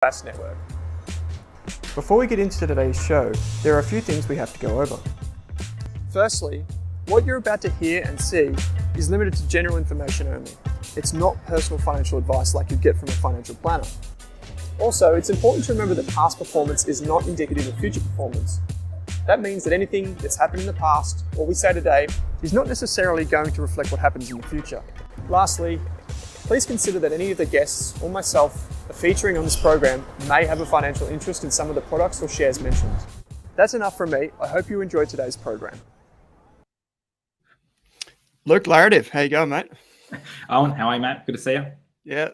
Rask network. Before we get into today's show, there are a few things we have to go over. Firstly, what you're about to hear and see is limited to general information only. It's not personal financial advice like you'd get from a financial planner. Also, it's important to remember that past performance is not indicative of future performance. That means that anything that's happened in the past, or we say today, is not necessarily going to reflect what happens in the future. Lastly, please consider that any of the guests or myself featuring on this program may have a financial interest in some of the products or shares mentioned. That's enough from me. I hope you enjoyed today's program. Luke, Laretive, how you going, mate? Owen, how are you, mate? Good to see you. Yeah.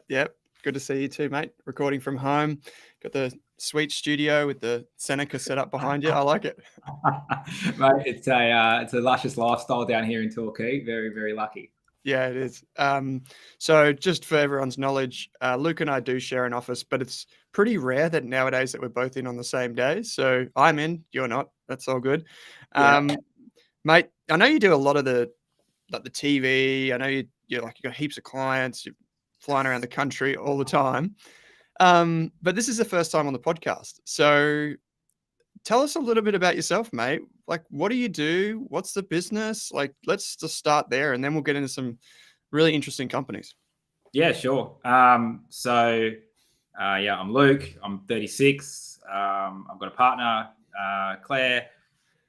Good to see you too, mate. Recording from home. Got the sweet studio with the Seneca set up behind you. I like it. Mate, it's a luscious lifestyle down here in Torquay. Very, very lucky. Yeah, it is. So just for everyone's knowledge, Luke and I do share an office, but it's pretty rare that nowadays that we're both in on the same day. So I'm in, you're not. That's all good. Mate, I know you do a lot of the TV. I know you got heaps of clients. You're flying around the country all the time. But this is the first time on the podcast. So tell us a little bit about yourself, mate. Like, what do you do? What's the business? Like, let's just start there, and then we'll get into some really interesting companies. Yeah, sure. I'm Luke. I'm 36. I've got a partner, Claire.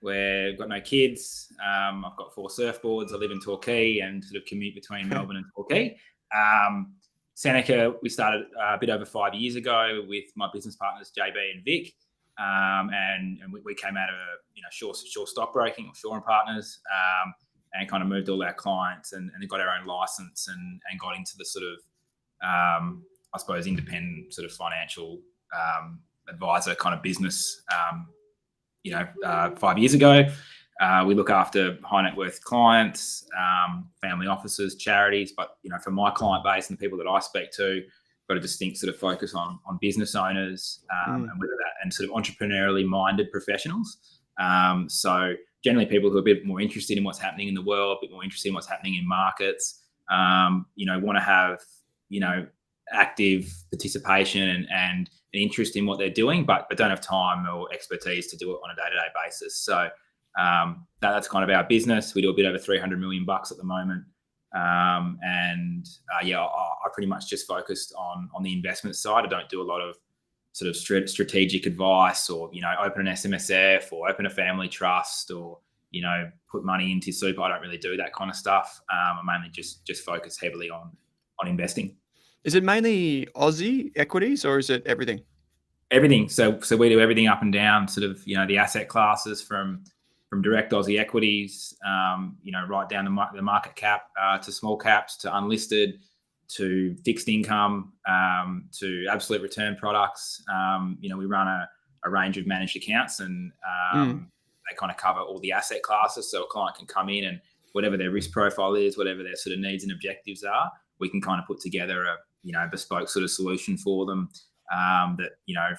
We've got no kids. I've got 4 surfboards. I live in Torquay and sort of commute between Melbourne and Torquay. Seneca, we started a bit over 5 years ago with my business partners, JB and Vic. And we came out of shore stockbroking or Shore and Partners, and kind of moved all our clients and got our own license and got into the sort of I suppose independent sort of financial advisor kind of business 5 years ago. We look after high net worth clients, family offices, charities, but for my client base and the people that I speak to, got a distinct sort of focus on business owners and whether that and sort of entrepreneurially minded professionals. So generally people who are a bit more interested in what's happening in the world, a bit more interested in what's happening in markets, want to have, active participation and an interest in what they're doing, but don't have time or expertise to do it on a day-to-day basis. So that's kind of our business. We do a bit over 300 million bucks at the moment. I pretty much just focused on the investment side. I don't do a lot of sort of strategic advice or, open an SMSF or open a family trust or, put money into super. I don't really do that kind of stuff. I mainly just focus heavily on investing. Is it mainly Aussie equities or is it everything? Everything. So we do everything up and down sort of, the asset classes from direct Aussie equities, right down the market cap to small caps to unlisted to fixed income to absolute return products. We run a range of managed accounts and they kind of cover all the asset classes. So a client can come in and whatever their risk profile is, whatever their sort of needs and objectives are, we can kind of put together a bespoke sort of solution for them that,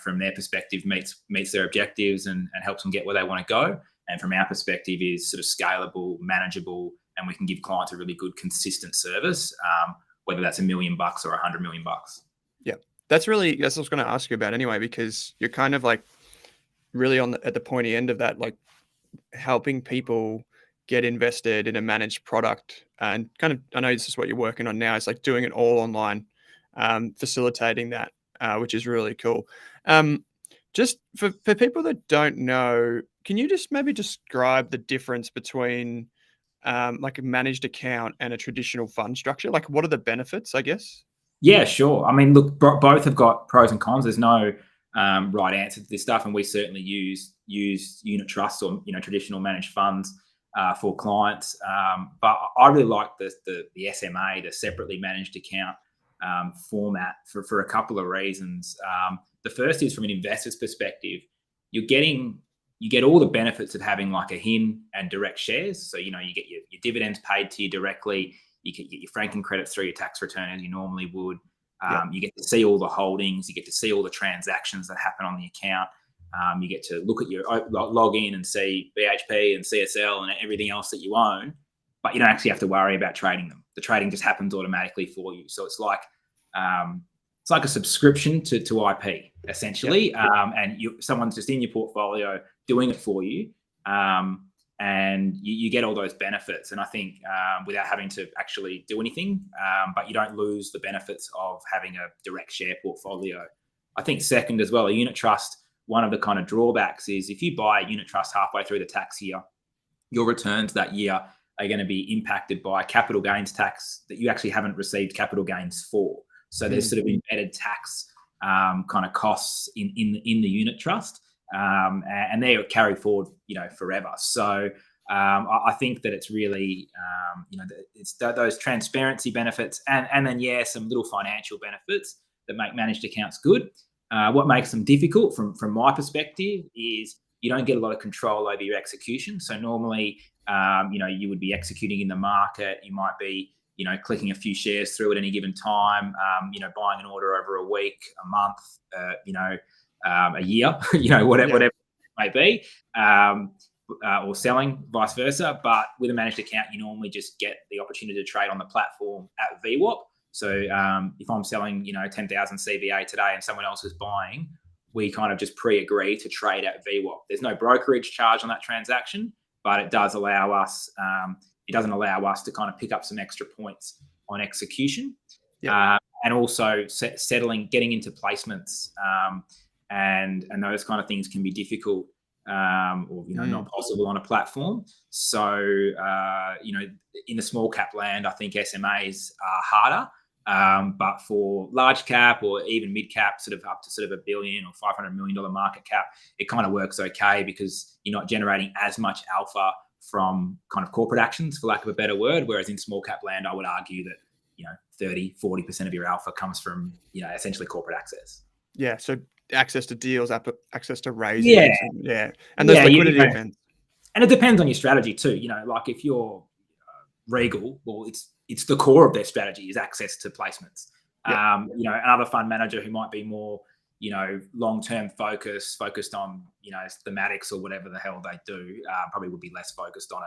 from their perspective meets their objectives and helps them get where they want to go. And from our perspective is sort of scalable, manageable, and we can give clients a really good, consistent service, whether that's $1 million or $100 million. Yeah, that's what I was going to ask you about anyway, because you're kind of like really at the pointy end of that, like helping people get invested in a managed product. And kind of, I know this is what you're working on now. It's like doing it all online, facilitating that, which is really cool. Just for people that don't know, can you just maybe describe the difference between like a managed account and a traditional fund structure? Like, what are the benefits, I guess? Yeah, sure. I mean, look, both have got pros and cons. There's no right answer to this stuff, and we certainly use unit trusts or traditional managed funds for clients. But I really like the SMA, the separately managed account format for a couple of reasons. The first is from an investor's perspective, you get all the benefits of having like a HIN and direct shares. So, you get your dividends paid to you directly. You get your franking credits through your tax return as you normally would. You get to see all the holdings. You get to see all the transactions that happen on the account. You get to look at your log in and see BHP and CSL and everything else that you own, but you don't actually have to worry about trading them. The trading just happens automatically for you. So it's like it's like a subscription to IP essentially, and someone's just in your portfolio doing it for you, and you get all those benefits. And I think without having to actually do anything, but you don't lose the benefits of having a direct share portfolio. I think second as well, a unit trust, one of the kind of drawbacks is if you buy a unit trust halfway through the tax year, your returns that year are going to be impacted by capital gains tax that you actually haven't received capital gains for. So there's sort of embedded tax kind of costs in the unit trust, and they're carried forward, forever. So I think that it's really, it's those transparency benefits, and then some little financial benefits that make managed accounts good. What makes them difficult from my perspective is you don't get a lot of control over your execution. So normally, you would be executing in the market. You might be, clicking a few shares through at any given time, buying an order over a week, a month, a year, whatever it may be, or selling, vice versa. But with a managed account, you normally just get the opportunity to trade on the platform at VWAP. So if I'm selling, 10,000 CBA today and someone else is buying, we kind of just pre-agree to trade at VWAP. There's no brokerage charge on that transaction, but it does allow us, it doesn't allow us to kind of pick up some extra points on execution. And also getting into placements, and those kind of things can be difficult, or not possible on a platform. So in the small cap land, I think SMAs are harder. But for large cap or even mid cap, sort of up to sort of $1 billion or $500 million market cap, it kind of works okay because you're not generating as much alpha from kind of corporate actions, for lack of a better word. Whereas in small cap land, I would argue that 30-40% of your alpha comes from essentially corporate access. Yeah, so access to deals, access to raising, and those liquidity events. And it depends on your strategy too. Like if you're Regal, well, it's the core of their strategy is access to placements. Another fund manager who might be more, long-term focused on, thematics or whatever the hell they do, probably would be less focused on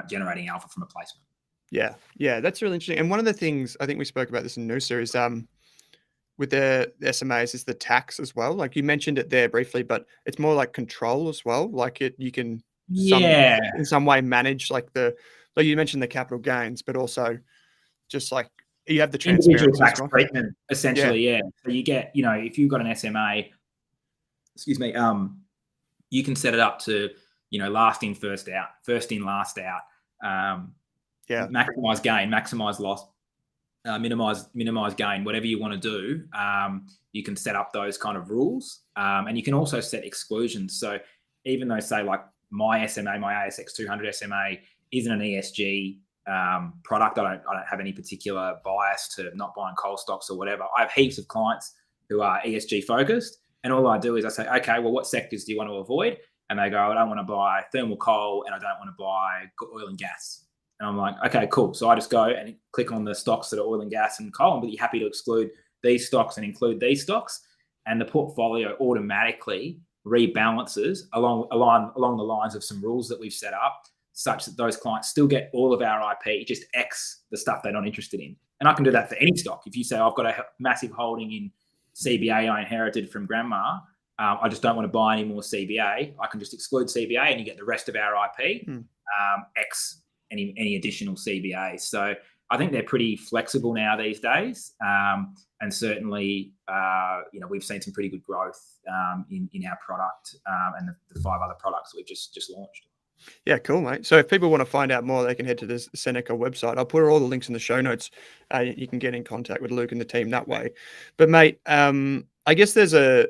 generating alpha from a placement. Yeah, that's really interesting. And one of the things, I think we spoke about this in Noosa, is with the SMAs is the tax as well. Like you mentioned it there briefly, but it's more like control as well. Like you can in some way manage like you mentioned the capital gains, but also just like you have the transparency. Individual tax treatment, essentially, So you get, if you've got an SMA, you can set it up to, last in, first out, first in, last out, maximize gain, maximize loss, minimize gain, whatever you want to do. You can set up those kind of rules, and you can also set exclusions. So even though, say, like my SMA, my ASX 200 SMA isn't an ESG product, I don't have any particular bias to not buying coal stocks or whatever. I have heaps of clients who are ESG focused, and all I do is I say, okay, well, what sectors do you want to avoid? And they go, I don't want to buy thermal coal and I don't want to buy oil and gas. And I'm like, okay, cool. So I just go and click on the stocks that are oil and gas and coal, and be happy to exclude these stocks and include these stocks. And the portfolio automatically rebalances along the lines of some rules that we've set up, such that those clients still get all of our IP, just X the stuff they're not interested in. And I can do that for any stock. If you say, I've got a massive holding in CBA I inherited from grandma, I just don't want to buy any more CBA, I can just exclude CBA and you get the rest of our IP, X any additional CBA. So I think they're pretty flexible now these days. And certainly, we've seen some pretty good growth in our product and the 5 other products that we've just launched. Yeah, cool, mate. So if people want to find out more, they can head to the Seneca website. I'll put all the links in the show notes. You can get in contact with Luke and the team that way. But mate, I guess there's a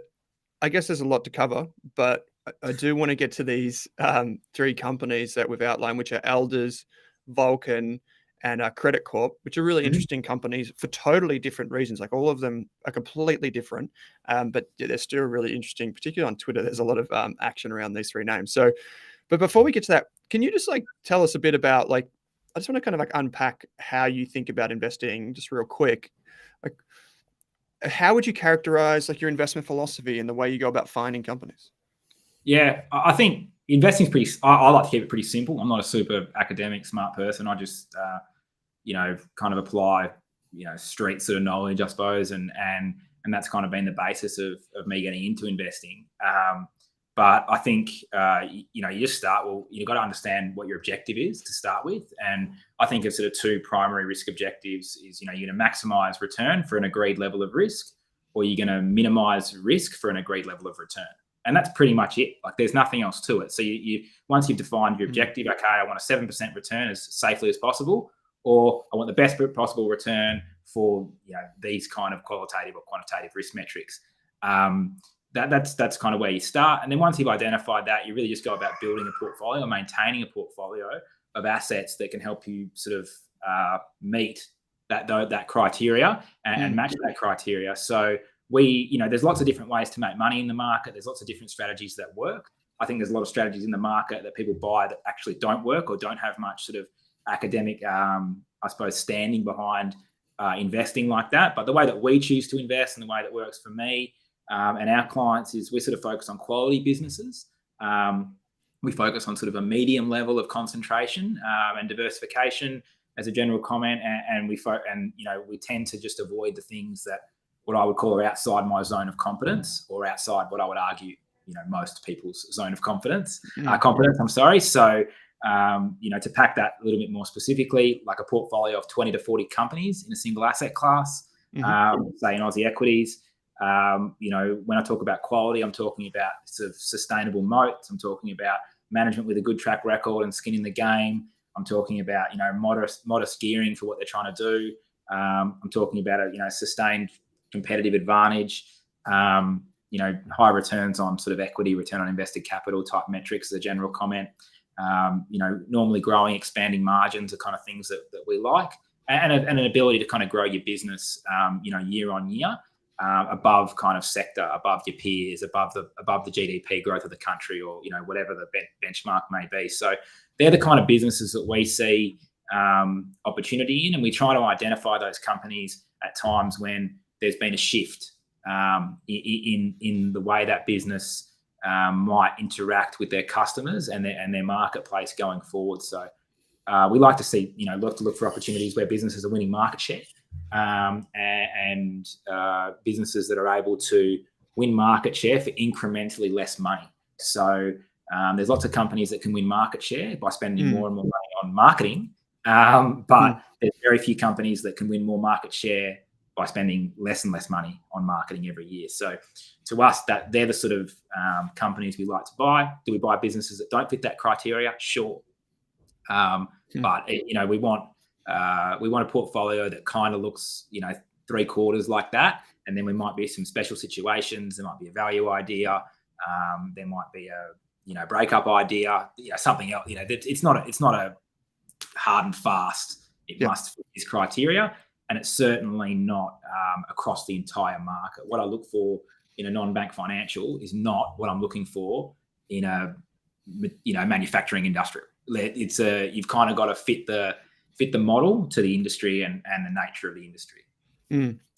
lot to cover, but I do want to get to these 3 companies that we've outlined, which are Elders, Vulcan, and Credit Corp, which are really interesting companies for totally different reasons. Like all of them are completely different, but they're still really interesting. Particularly on Twitter, there's a lot of action around these 3 names. So, but before we get to that, can you just tell us a bit about I just want to kind of unpack how you think about investing, just real quick. How would you characterize your investment philosophy and the way you go about finding companies? Yeah, I think investing is I like to keep it pretty simple. I'm not a super academic, smart person. I just, kind of apply, street sort of knowledge, I suppose, and and that's kind of been the basis of me getting into investing. But I think, you just start, you've got to understand what your objective is to start with. And I think of sort of two primary risk objectives is, you're going to maximize return for an agreed level of risk, or you're going to minimize risk for an agreed level of return. And that's pretty much it. Like, there's nothing else to it. So you once you've defined your objective, okay, I want a 7% return as safely as possible, or I want the best possible return for these kind of qualitative or quantitative risk metrics. That's kind of where you start. And then once you've identified that, you really just go about building a portfolio, maintaining a portfolio of assets that can help you sort of meet that criteria and match that criteria. So there's lots of different ways to make money in the market. There's lots of different strategies that work. I think there's a lot of strategies in the market that people buy that actually don't work or don't have much sort of academic, standing behind investing like that. But the way that we choose to invest and the way that works for me and our clients is we sort of focus on quality businesses. We focus on sort of a medium level of concentration and diversification as a general comment, and we tend to just avoid the things that what I would call are outside my zone of competence, or outside what I would argue most people's zone of competence. I'm sorry. So to pack that a little bit more specifically, like a portfolio of 20 to 40 companies in a single asset class, say in Aussie equities. When I talk about quality, I'm talking about sort of sustainable moats. I'm talking about management with a good track record and skin in the game. I'm talking about, modest gearing for what they're trying to do. I'm talking about a, sustained competitive advantage, high returns on sort of equity, return on invested capital type metrics as a general comment. Normally growing, expanding margins are kind of things that we like, and an ability to kind of grow your business, year on year, above kind of sector, above your peers, above the GDP growth of the country, or whatever the benchmark may be. So they're the kind of businesses that we see opportunity in, and we try to identify those companies at times when there's been a shift in the way that business might interact with their customers and their marketplace going forward. So we like to see, look for opportunities where businesses are winning market share, and businesses that are able to win market share for incrementally less money. So there's lots of companies that can win market share by spending more and more money on marketing, but there's very few companies that can win more market share by spending less and less money on marketing every year. So to us, that they're the sort of companies we like to buy. Do we buy businesses that don't fit that criteria? Sure. But we want a portfolio that kind of looks, 3/4 like that. And then we might be some special situations. There might be a value idea. There might be a, breakup idea, something else. It's not a hard and fast. It must fit this criteria. And it's certainly not across the entire market. What I look for in a non-bank financial is not what I'm looking for in a, manufacturing industrial. You've kind of got to fit the model to the industry and the nature of the industry.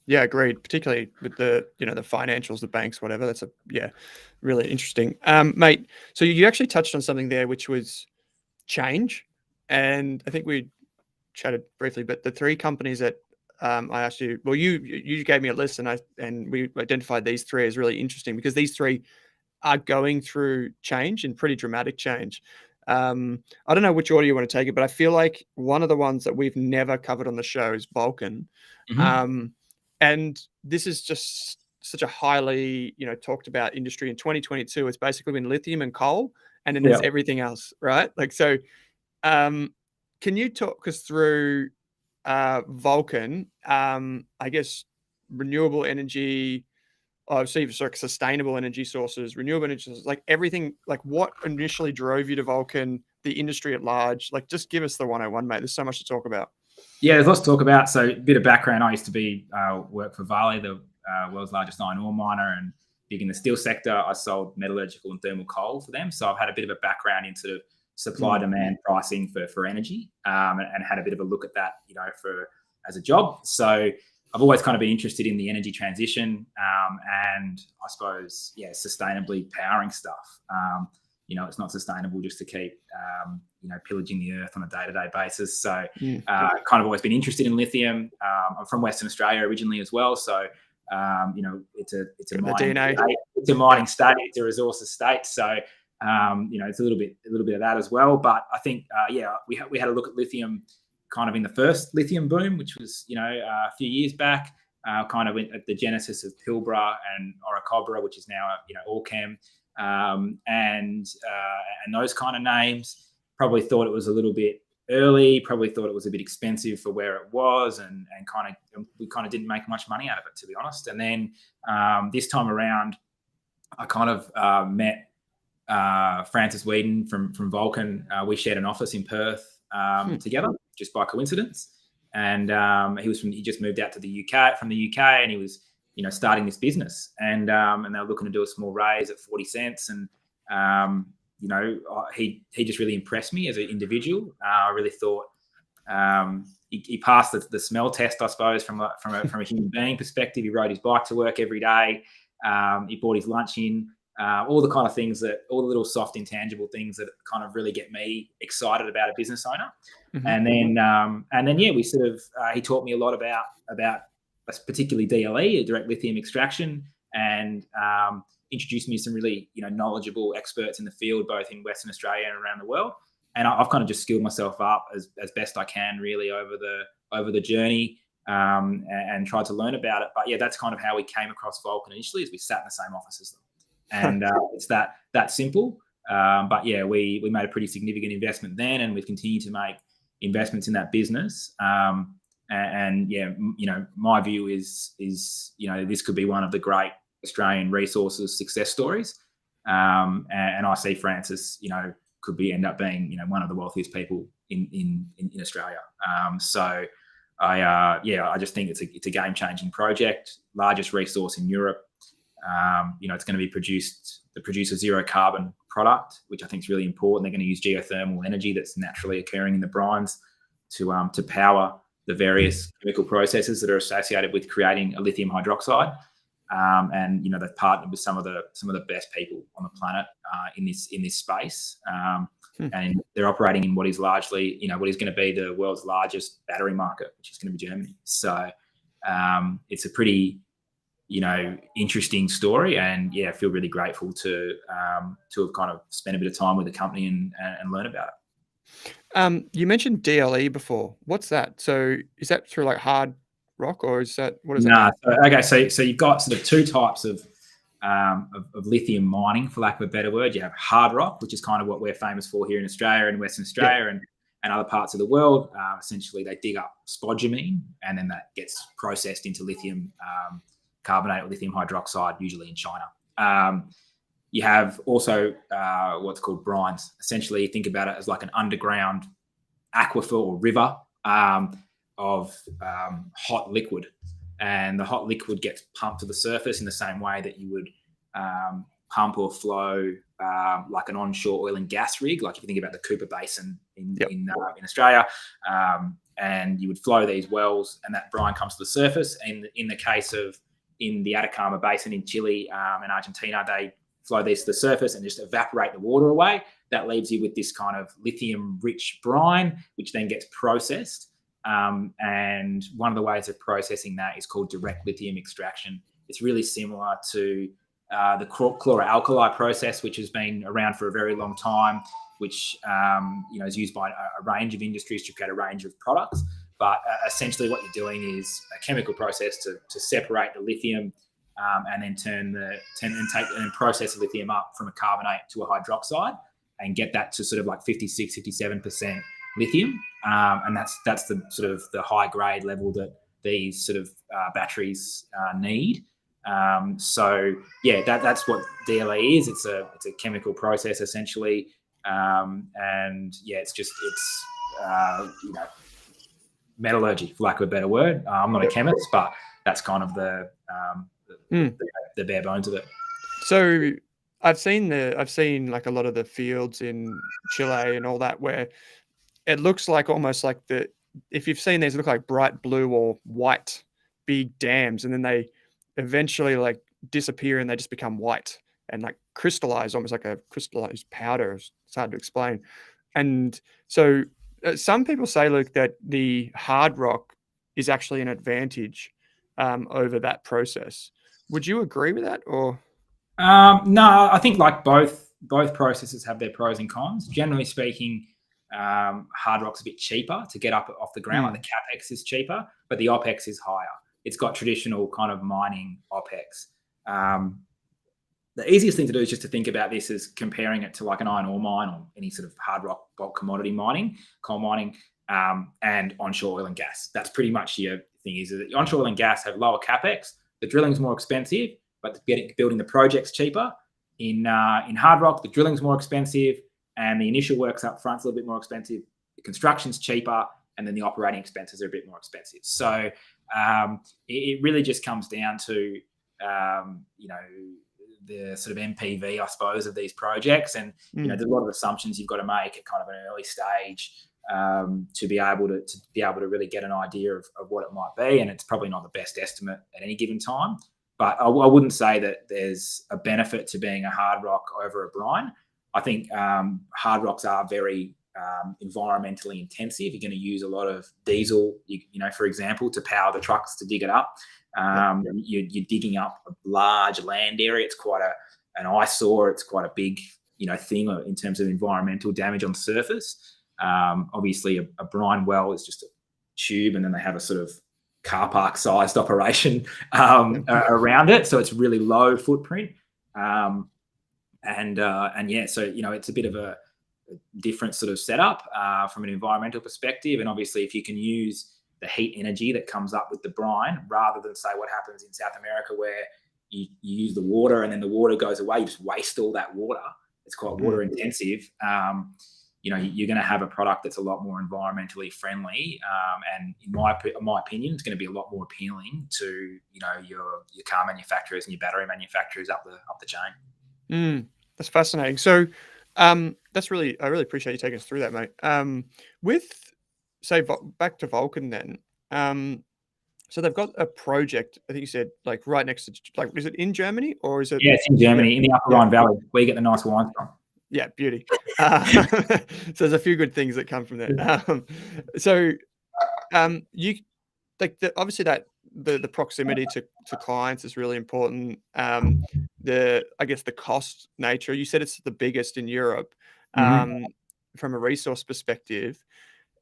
Yeah, agreed. Particularly with the, the financials, the banks, whatever. That's really interesting. Mate, so you actually touched on something there, which was change. And I think we chatted briefly, but the three companies that I asked you, well, you gave me a list, and we identified these three as really interesting because these three are going through change, and pretty dramatic change. I don't know which order you want to take it, but I feel like one of the ones that we've never covered on the show is Vulcan. And this is just such a highly, talked about industry in 2022. It's basically been lithium and coal, and then there's everything else, right? Like, so, can you talk us through Vulcan, I guess renewable energy, sustainable energy sources, renewable energy sources, like everything, like what initially drove you to Vulcan, the industry at large? Like, just give us the 101, mate. There's so much to talk about. Yeah, there's lots to talk about. So a bit of background, I used to work for Vale, the world's largest iron ore miner, and big in the steel sector. I sold metallurgical and thermal coal for them. So I've had a bit of a background in sort of supply demand pricing for energy, and had a bit of a look at that, as a job. So I've always kind of been interested in the energy transition, and I suppose, sustainably powering stuff. It's not sustainable just to keep, pillaging the earth on a day-to-day basis. So kind of always been interested in lithium. I'm from Western Australia originally as well. So It's a Got the mining DNA. state. It's a mining state. It's a resources state. So it's a little bit of that as well. But I think we had a look at lithium kind of in the first lithium boom, which was a few years back. Kind of at the genesis of Pilbara and Orocobre, which is now Allchem, and those kind of names. Probably thought it was a little bit early. Probably thought it was a bit expensive for where it was, and we kind of didn't make much money out of it, to be honest. And then this time around, I kind of met Francis Whedon from Vulcan. We shared an office in Perth together, just by coincidence. And he just moved out to the UK from the UK, and he was starting this business, and they were looking to do a small raise at 40 cents, and he just really impressed me as an individual. I really thought he passed the smell test, I suppose, from a human being perspective. He rode his bike to work every day. He bought his lunch in. All the kind of things all the little soft, intangible things that kind of really get me excited about a business owner. Mm-hmm. And then, we sort of, he taught me a lot about particularly DLE, direct lithium extraction, and introduced me to some really, knowledgeable experts in the field, both in Western Australia and around the world. And I've kind of just skilled myself up as best I can, really, over the journey, and tried to learn about it. But yeah, that's kind of how we came across Vulcan initially, as we sat in the same office as them. And it's that simple. But yeah, we made a pretty significant investment then, and we've continued to make investments in that business. My view is this could be one of the great Australian resources success stories. And I see Francis, could end up being, one of the wealthiest people in Australia. So I just think it's a game-changing project, largest resource in Europe. It's going to produce a zero carbon product, which I think is really important. They're going to use geothermal energy that's naturally occurring in the brines to power the various chemical processes that are associated with creating a lithium hydroxide. And they've partnered with some of the best people on the planet in this space. And they're operating in what is largely, what is going to be the world's largest battery market, which is going to be Germany. So it's a pretty interesting story, and I feel really grateful to have kind of spent a bit of time with the company and learn about it. You mentioned DLE before. What's that? So is that through like hard rock, or is that what is that? Okay, so you've got sort of two types of lithium mining, for lack of a better word. You have hard rock, which is kind of what we're famous for here in Australia and Western Australia, and other parts of the world. Essentially, they dig up spodumene, and then that gets processed into lithium carbonate or lithium hydroxide, usually in China. You have also what's called brines. Essentially, think about it as like an underground aquifer or river of hot liquid. And the hot liquid gets pumped to the surface in the same way that you would pump or flow like an onshore oil and gas rig, like if you think about the Cooper Basin in Australia. And you would flow these wells, and that brine comes to the surface. And in the case of in the Atacama Basin in Chile and Argentina, they flow these to the surface and just evaporate the water away. That leaves you with this kind of lithium-rich brine, which then gets processed. And one of the ways of processing that is called direct lithium extraction. It's really similar to the chloroalkali process, which has been around for a very long time, which is used by a range of industries to create a range of products. But essentially what you're doing is a chemical process to separate the lithium and then process the lithium up from a carbonate to a hydroxide and get that to sort of like 56, 57% lithium. And that's the sort of the high grade level that these sort of batteries need. That's what DLE is. It's a chemical process essentially. It's metallurgy, for lack of a better word. I'm not a chemist, but that's kind of the bare bones of it. So I've seen like a lot of the fields in Chile and all that, where it looks like almost like if you've seen these, look like bright blue or white big dams, and then they eventually like disappear and they just become white and like crystallize, almost like a crystallized powder. It's hard to explain. And so some people say, look, that the hard rock is actually an advantage over that process. Would you agree with that, or? No, I think like both processes have their pros and cons. Generally speaking, hard rock's a bit cheaper to get up off the ground. Like the capex is cheaper, but the opex is higher. It's got traditional kind of mining opex. The easiest thing to do is just to think about this as comparing it to like an iron ore mine or any sort of hard rock bulk commodity mining, coal mining, and onshore oil and gas. That's pretty much your thing. Is that onshore oil and gas have lower capex, the drilling's more expensive, but building the project's cheaper. In hard rock, the drilling's more expensive, and the initial works up front's a little bit more expensive. The construction's cheaper, and then the operating expenses are a bit more expensive. So it really just comes down to the sort of MPV, I suppose, of these projects, and there's a lot of assumptions you've got to make at kind of an early stage to be able to really get an idea of what it might be, and it's probably not the best estimate at any given time. But I wouldn't say that there's a benefit to being a hard rock over a brine. I think hard rocks are very environmentally intensive. You're going to use a lot of diesel, for example, to power the trucks to dig it up. You're digging up a large land area. It's quite an eyesore. It's quite a big, thing in terms of environmental damage on the surface. Obviously, a brine well is just a tube, and then they have a sort of car park sized operation around it, so it's really low footprint. So it's a bit of a different sort of setup from an environmental perspective. And obviously, if you can use the heat energy that comes up with the brine, rather than say what happens in South America where you use the water and then the water goes away, you just waste all that water. It's quite water intensive. You're going to have a product that's a lot more environmentally friendly, and in my opinion, it's going to be a lot more appealing to your car manufacturers and your battery manufacturers up the chain. That's fascinating. So I really appreciate you taking us through that, mate. With say back to Vulcan then. So they've got a project, I think you said, like right next to, like, is it in Germany or is it? Yeah, it's in Germany, in the Upper Rhine Valley, where you get the nice wines from. Yeah, beauty. So there's a few good things that come from there. You like obviously that the proximity to clients is really important. I guess the cost nature. You said it's the biggest in Europe. From a resource perspective,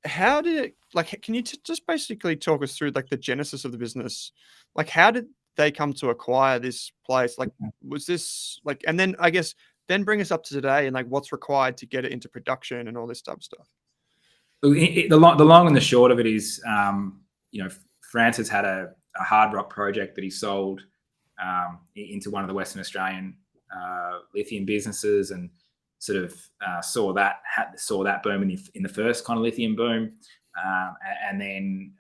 how did it, like? Can you just basically talk us through like the genesis of the business? Like, how did they come to acquire this place? Like, was this like, and then I guess. Then bring us up to today and like what's required to get it into production and all this type of stuff. The long and the short of it is, Francis had a hard rock project that he sold into one of the Western Australian lithium businesses, and sort of saw that boom in the first kind of lithium boom, and then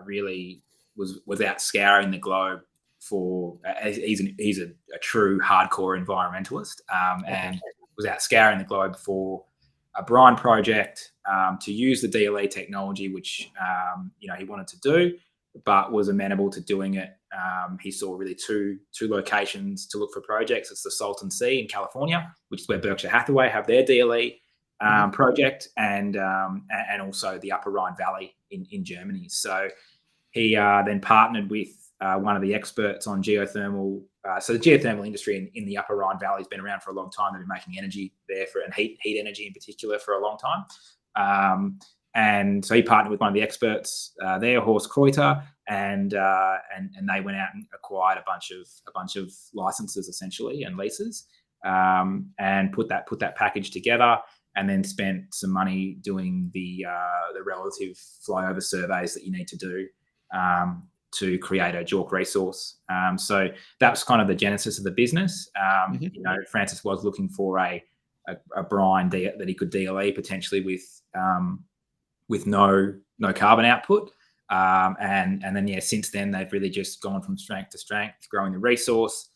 really was out scouring the globe for he's a true hardcore environmentalist, and was out scouring the globe for a brine project to use the DLE technology, which he wanted to do, but was amenable to doing it. He saw really two locations to look for projects. It's the Salton Sea in California, which is where Berkshire Hathaway have their DLE project, and also the Upper Rhine Valley in Germany. So he then partnered with one of the experts on geothermal. So the geothermal industry in the Upper Rhine Valley has been around for a long time. They've been making energy there and heat energy in particular for a long time. And so he partnered with one of the experts there, Horst Kreuter, and they went out and acquired a bunch of licenses essentially and leases, and put that package together, and then spent some money doing the relative flyover surveys that you need to do to create a JORC resource. So that was kind of the genesis of the business. Francis was looking for a brine that he could DLE potentially with no carbon output. And then since then they've really just gone from strength to strength, growing the resource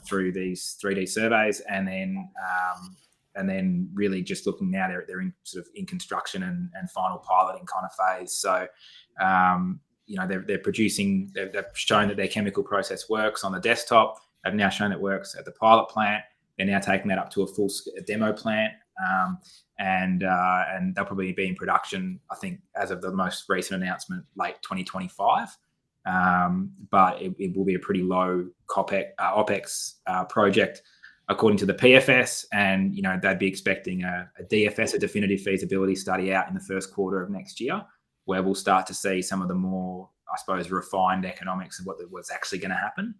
through these 3D surveys, and then really just looking now, they're in sort of in construction and final piloting kind of phase. So they're producing. They've shown that their chemical process works on the desktop. They've now shown it works at the pilot plant. They're now taking that up to a demo plant, and they'll probably be in production, I think, as of the most recent announcement, late 2025. but it will be a pretty low OPEX project according to the PFS, and they'd be expecting a DFS, a definitive feasibility study, out in the first quarter of next year, where we'll start to see some of the more, I suppose, refined economics of what's actually going to happen.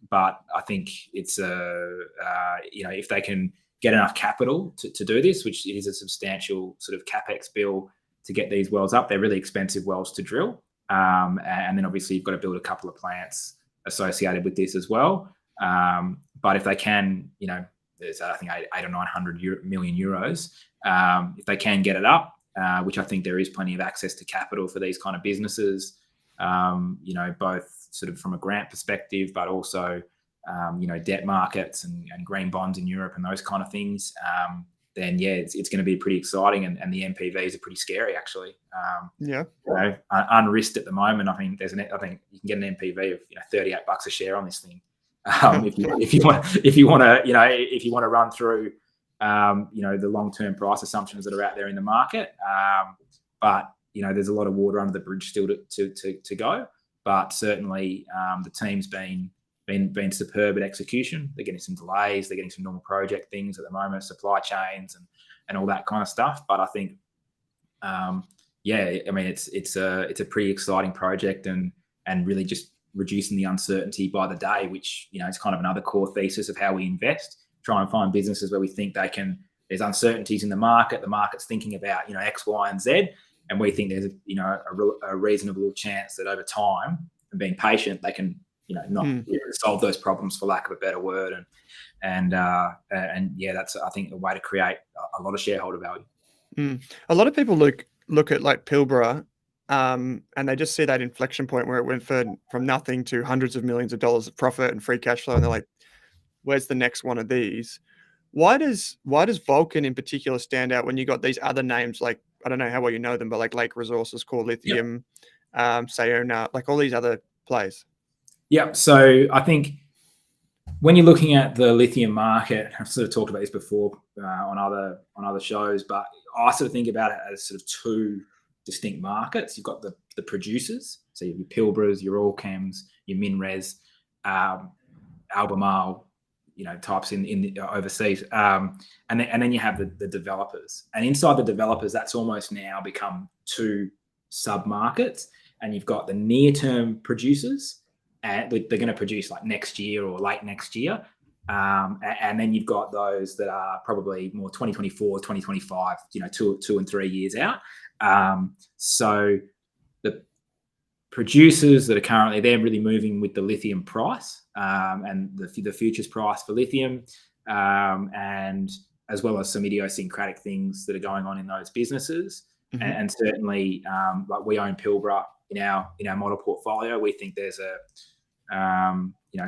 But I think it's if they can get enough capital to do this, which is a substantial sort of capex bill to get these wells up. They're really expensive wells to drill, and then obviously you've got to build a couple of plants associated with this as well. But if they can, there's I think 800 or 900 million euros. If they can get it up, which I think there is plenty of access to capital for these kind of businesses, both sort of from a grant perspective, but also, debt markets and green bonds in Europe and those kind of things, then yeah, it's going to be pretty exciting, and the NPVs are pretty scary actually. Unrisked at the moment. I think I think you can get an NPV of $38 a share on this thing. If you want to run through the long-term price assumptions that are out there in the market, but there's a lot of water under the bridge still to go. But certainly the team's been superb at execution. They're getting some delays, they're getting some normal project things at the moment, supply chains and all that kind of stuff. But I think it's a pretty exciting project, and really just reducing the uncertainty by the day, which is kind of another core thesis of how we invest. Try and find businesses where we think there's uncertainties in the market. The market's thinking about X, Y, and Z, and we think there's a reasonable chance that over time, and being patient, they can solve those problems, for lack of a better word. And that's, I think, a way to create a lot of shareholder value. A lot of people look at like Pilbara, and they just see that inflection point where it went from nothing to hundreds of millions of dollars of profit and free cash flow, and they're like, where's the next one of these? Why does Vulcan in particular stand out when you got these other names, like, I don't know how well you know them, but like Lake Resources, Corp Lithium, Sayona, like all these other plays? Yeah, so I think when you're looking at the lithium market, I've sort of talked about this before on other shows, but I sort of think about it as sort of two distinct markets. You've got the producers, so your Pilbaras, your Allchems, your MinRes, Albemarle, types in overseas, and then you have the developers, and inside the developers, that's almost now become two sub markets. And you've got the near term producers, and they're going to produce like next year or late next year, and then you've got those that are probably more 2024, 2025, 2 and 3 years out. So the producers that are currently, they're really moving with the lithium price, and the futures price for lithium, and as well as some idiosyncratic things that are going on in those businesses. And certainly, like we own Pilbara in our model portfolio. We think there's a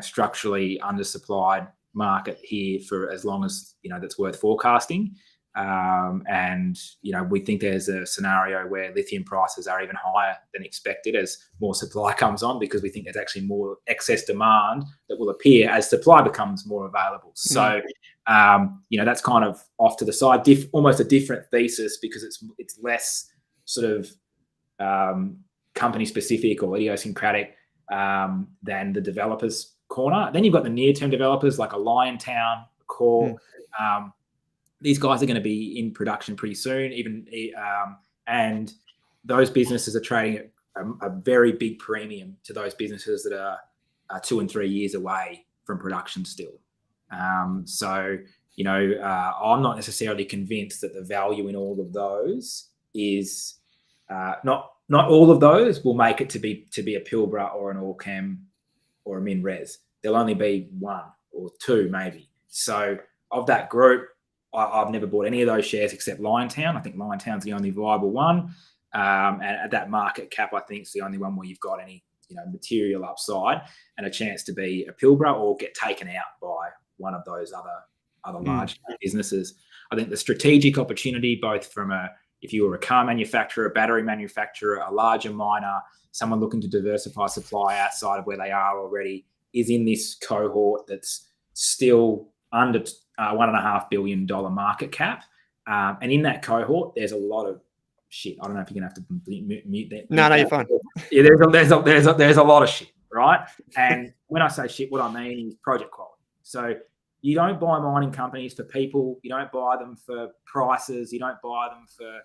structurally undersupplied market here for as long as that's worth forecasting. And we think there's a scenario where lithium prices are even higher than expected as more supply comes on, because we think there's actually more excess demand that will appear as supply becomes more available. So that's kind of off to the side, almost a different thesis, because it's less sort of company specific or idiosyncratic than the developers corner. Then you've got the near term developers like a Liontown, Corp. These guys are going to be in production pretty soon, and those businesses are trading at a very big premium to those businesses that are 2 and 3 years away from production still. So I'm not necessarily convinced that the value in all of those is not all of those will make it to be a Pilbara or an Allchem or a MinRes. There'll only be 1 or 2 maybe. So of that group, I've never bought any of those shares except Liontown. I think Liontown's the only viable one. And at that market cap, I think it's the only one where you've got any material upside and a chance to be a Pilbara or get taken out by one of those other large businesses. I think the strategic opportunity, both from if you were a car manufacturer, a battery manufacturer, a larger miner, someone looking to diversify supply outside of where they are already, is in this cohort that's still under $1.5 billion market cap. And in that cohort, there's a lot of shit. I don't know if you're gonna have to mute that. No, you're fine. Yeah, there's a lot of shit, right? And when I say shit, what I mean is project quality. So you don't buy mining companies for people. You don't buy them for prices. You don't buy them for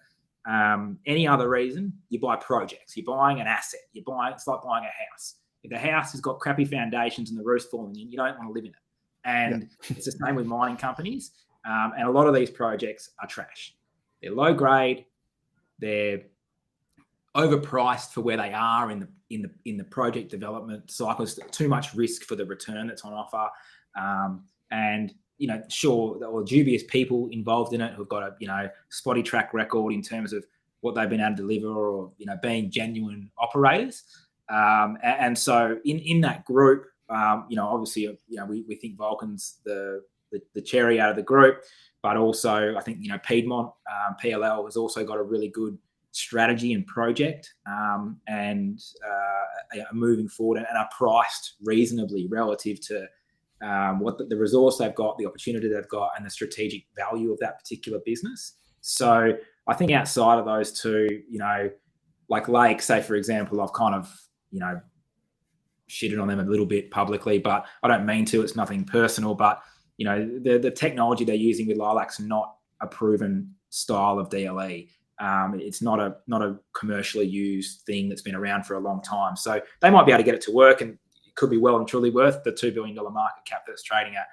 any other reason. You buy projects. You're buying an asset. It's like buying a house. If the house has got crappy foundations and the roof's falling in, you don't want to live in it. And it's the same with mining companies. And a lot of these projects are trash. They're low grade. They're overpriced for where they are in the project development cycles. Too much risk for the return that's on offer. And sure, there were dubious people involved in it who've got a spotty track record in terms of what they've been able to deliver, or being genuine operators. And so in that group, obviously, we think Vulcan's the cherry out of the group, but also I think Piedmont PLL has also got a really good strategy and project, and moving forward, and are priced reasonably relative to what the resource they've got, the opportunity they've got, and the strategic value of that particular business. So I think outside of those two, like Lake, say for example, I've kind of shitted on them a little bit publicly, but I don't mean to. It's nothing personal, but the technology they're using with Lilac's not a proven style of DLE. It's not a commercially used thing that's been around for a long time. So they might be able to get it to work, and it could be well and truly worth the $2 billion market cap that it's trading at.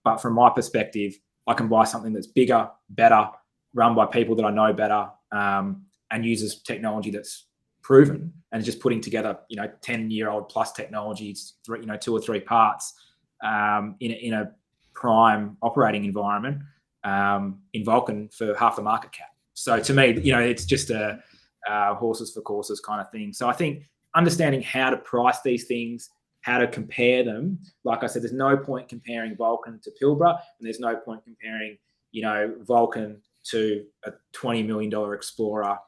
But from my perspective, I can buy something that's bigger, better, run by people that I know better, and uses technology that's proven, and just putting together 10-year-old plus technologies, 2 or 3 parts in a prime operating environment in Vulcan for half the market cap. So to me, it's just a horses for courses kind of thing. So I think understanding how to price these things, how to compare them. Like I said, there's no point comparing Vulcan to Pilbara, and there's no point comparing, Vulcan to a $20 million explorer,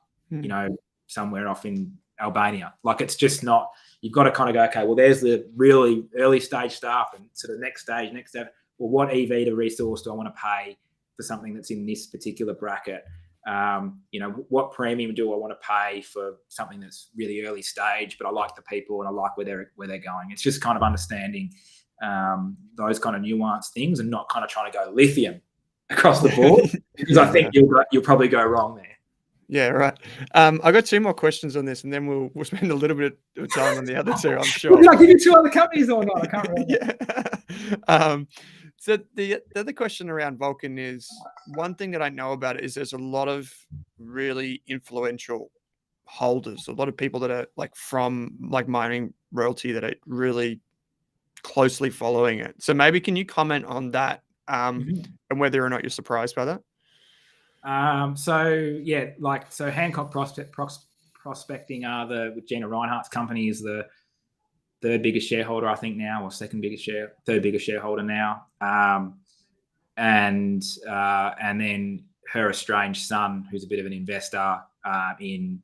somewhere off in Albania. Like, it's just not. You've got to kind of go, okay, well, there's the really early stage stuff, and sort of next step. Well, what EV to resource do I want to pay for something that's in this particular bracket? What premium do I want to pay for something that's really early stage, but I like the people and I like where they're going. It's just kind of understanding those kind of nuanced things, and not kind of trying to go lithium across the board, because I think you'll probably go wrong there. Yeah, right. I got 2 more questions on this, and then we'll spend a little bit of time on the other 2, I'm sure. Did I give you 2 other companies or not? I can't remember. Yeah. So the other question around Vulcan is, one thing that I know about it is there's a lot of really influential holders, a lot of people that are from mining royalty that are really closely following it. So maybe can you comment on that, and whether or not you're surprised by that? So Hancock Prospecting with Gina Reinhardt's company is the third biggest shareholder, I think now, or third biggest shareholder now. And then her estranged son, who's a bit of an investor in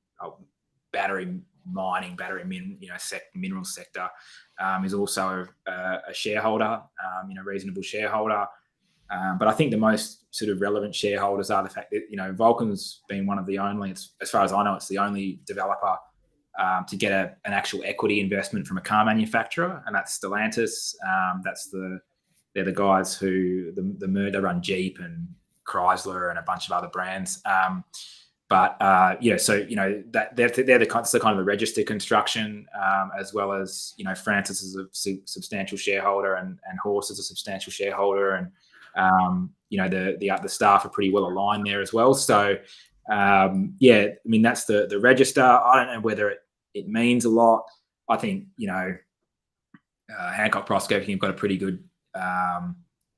battery mining, mineral sector, is also a shareholder, reasonable shareholder. But I think the most sort of relevant shareholders are the fact that, Vulcan's been one of the only, as far as I know, it's the only developer to get an actual equity investment from a car manufacturer, and that's Stellantis. They're the guys who they run Jeep and Chrysler and a bunch of other brands. That they're the kind of the register construction, as well as Francis is a substantial shareholder, and Horse is a substantial shareholder, and the staff are pretty well aligned there as well. So that's the register. I don't know whether it means a lot. I think Hancock Prospecting have got a pretty good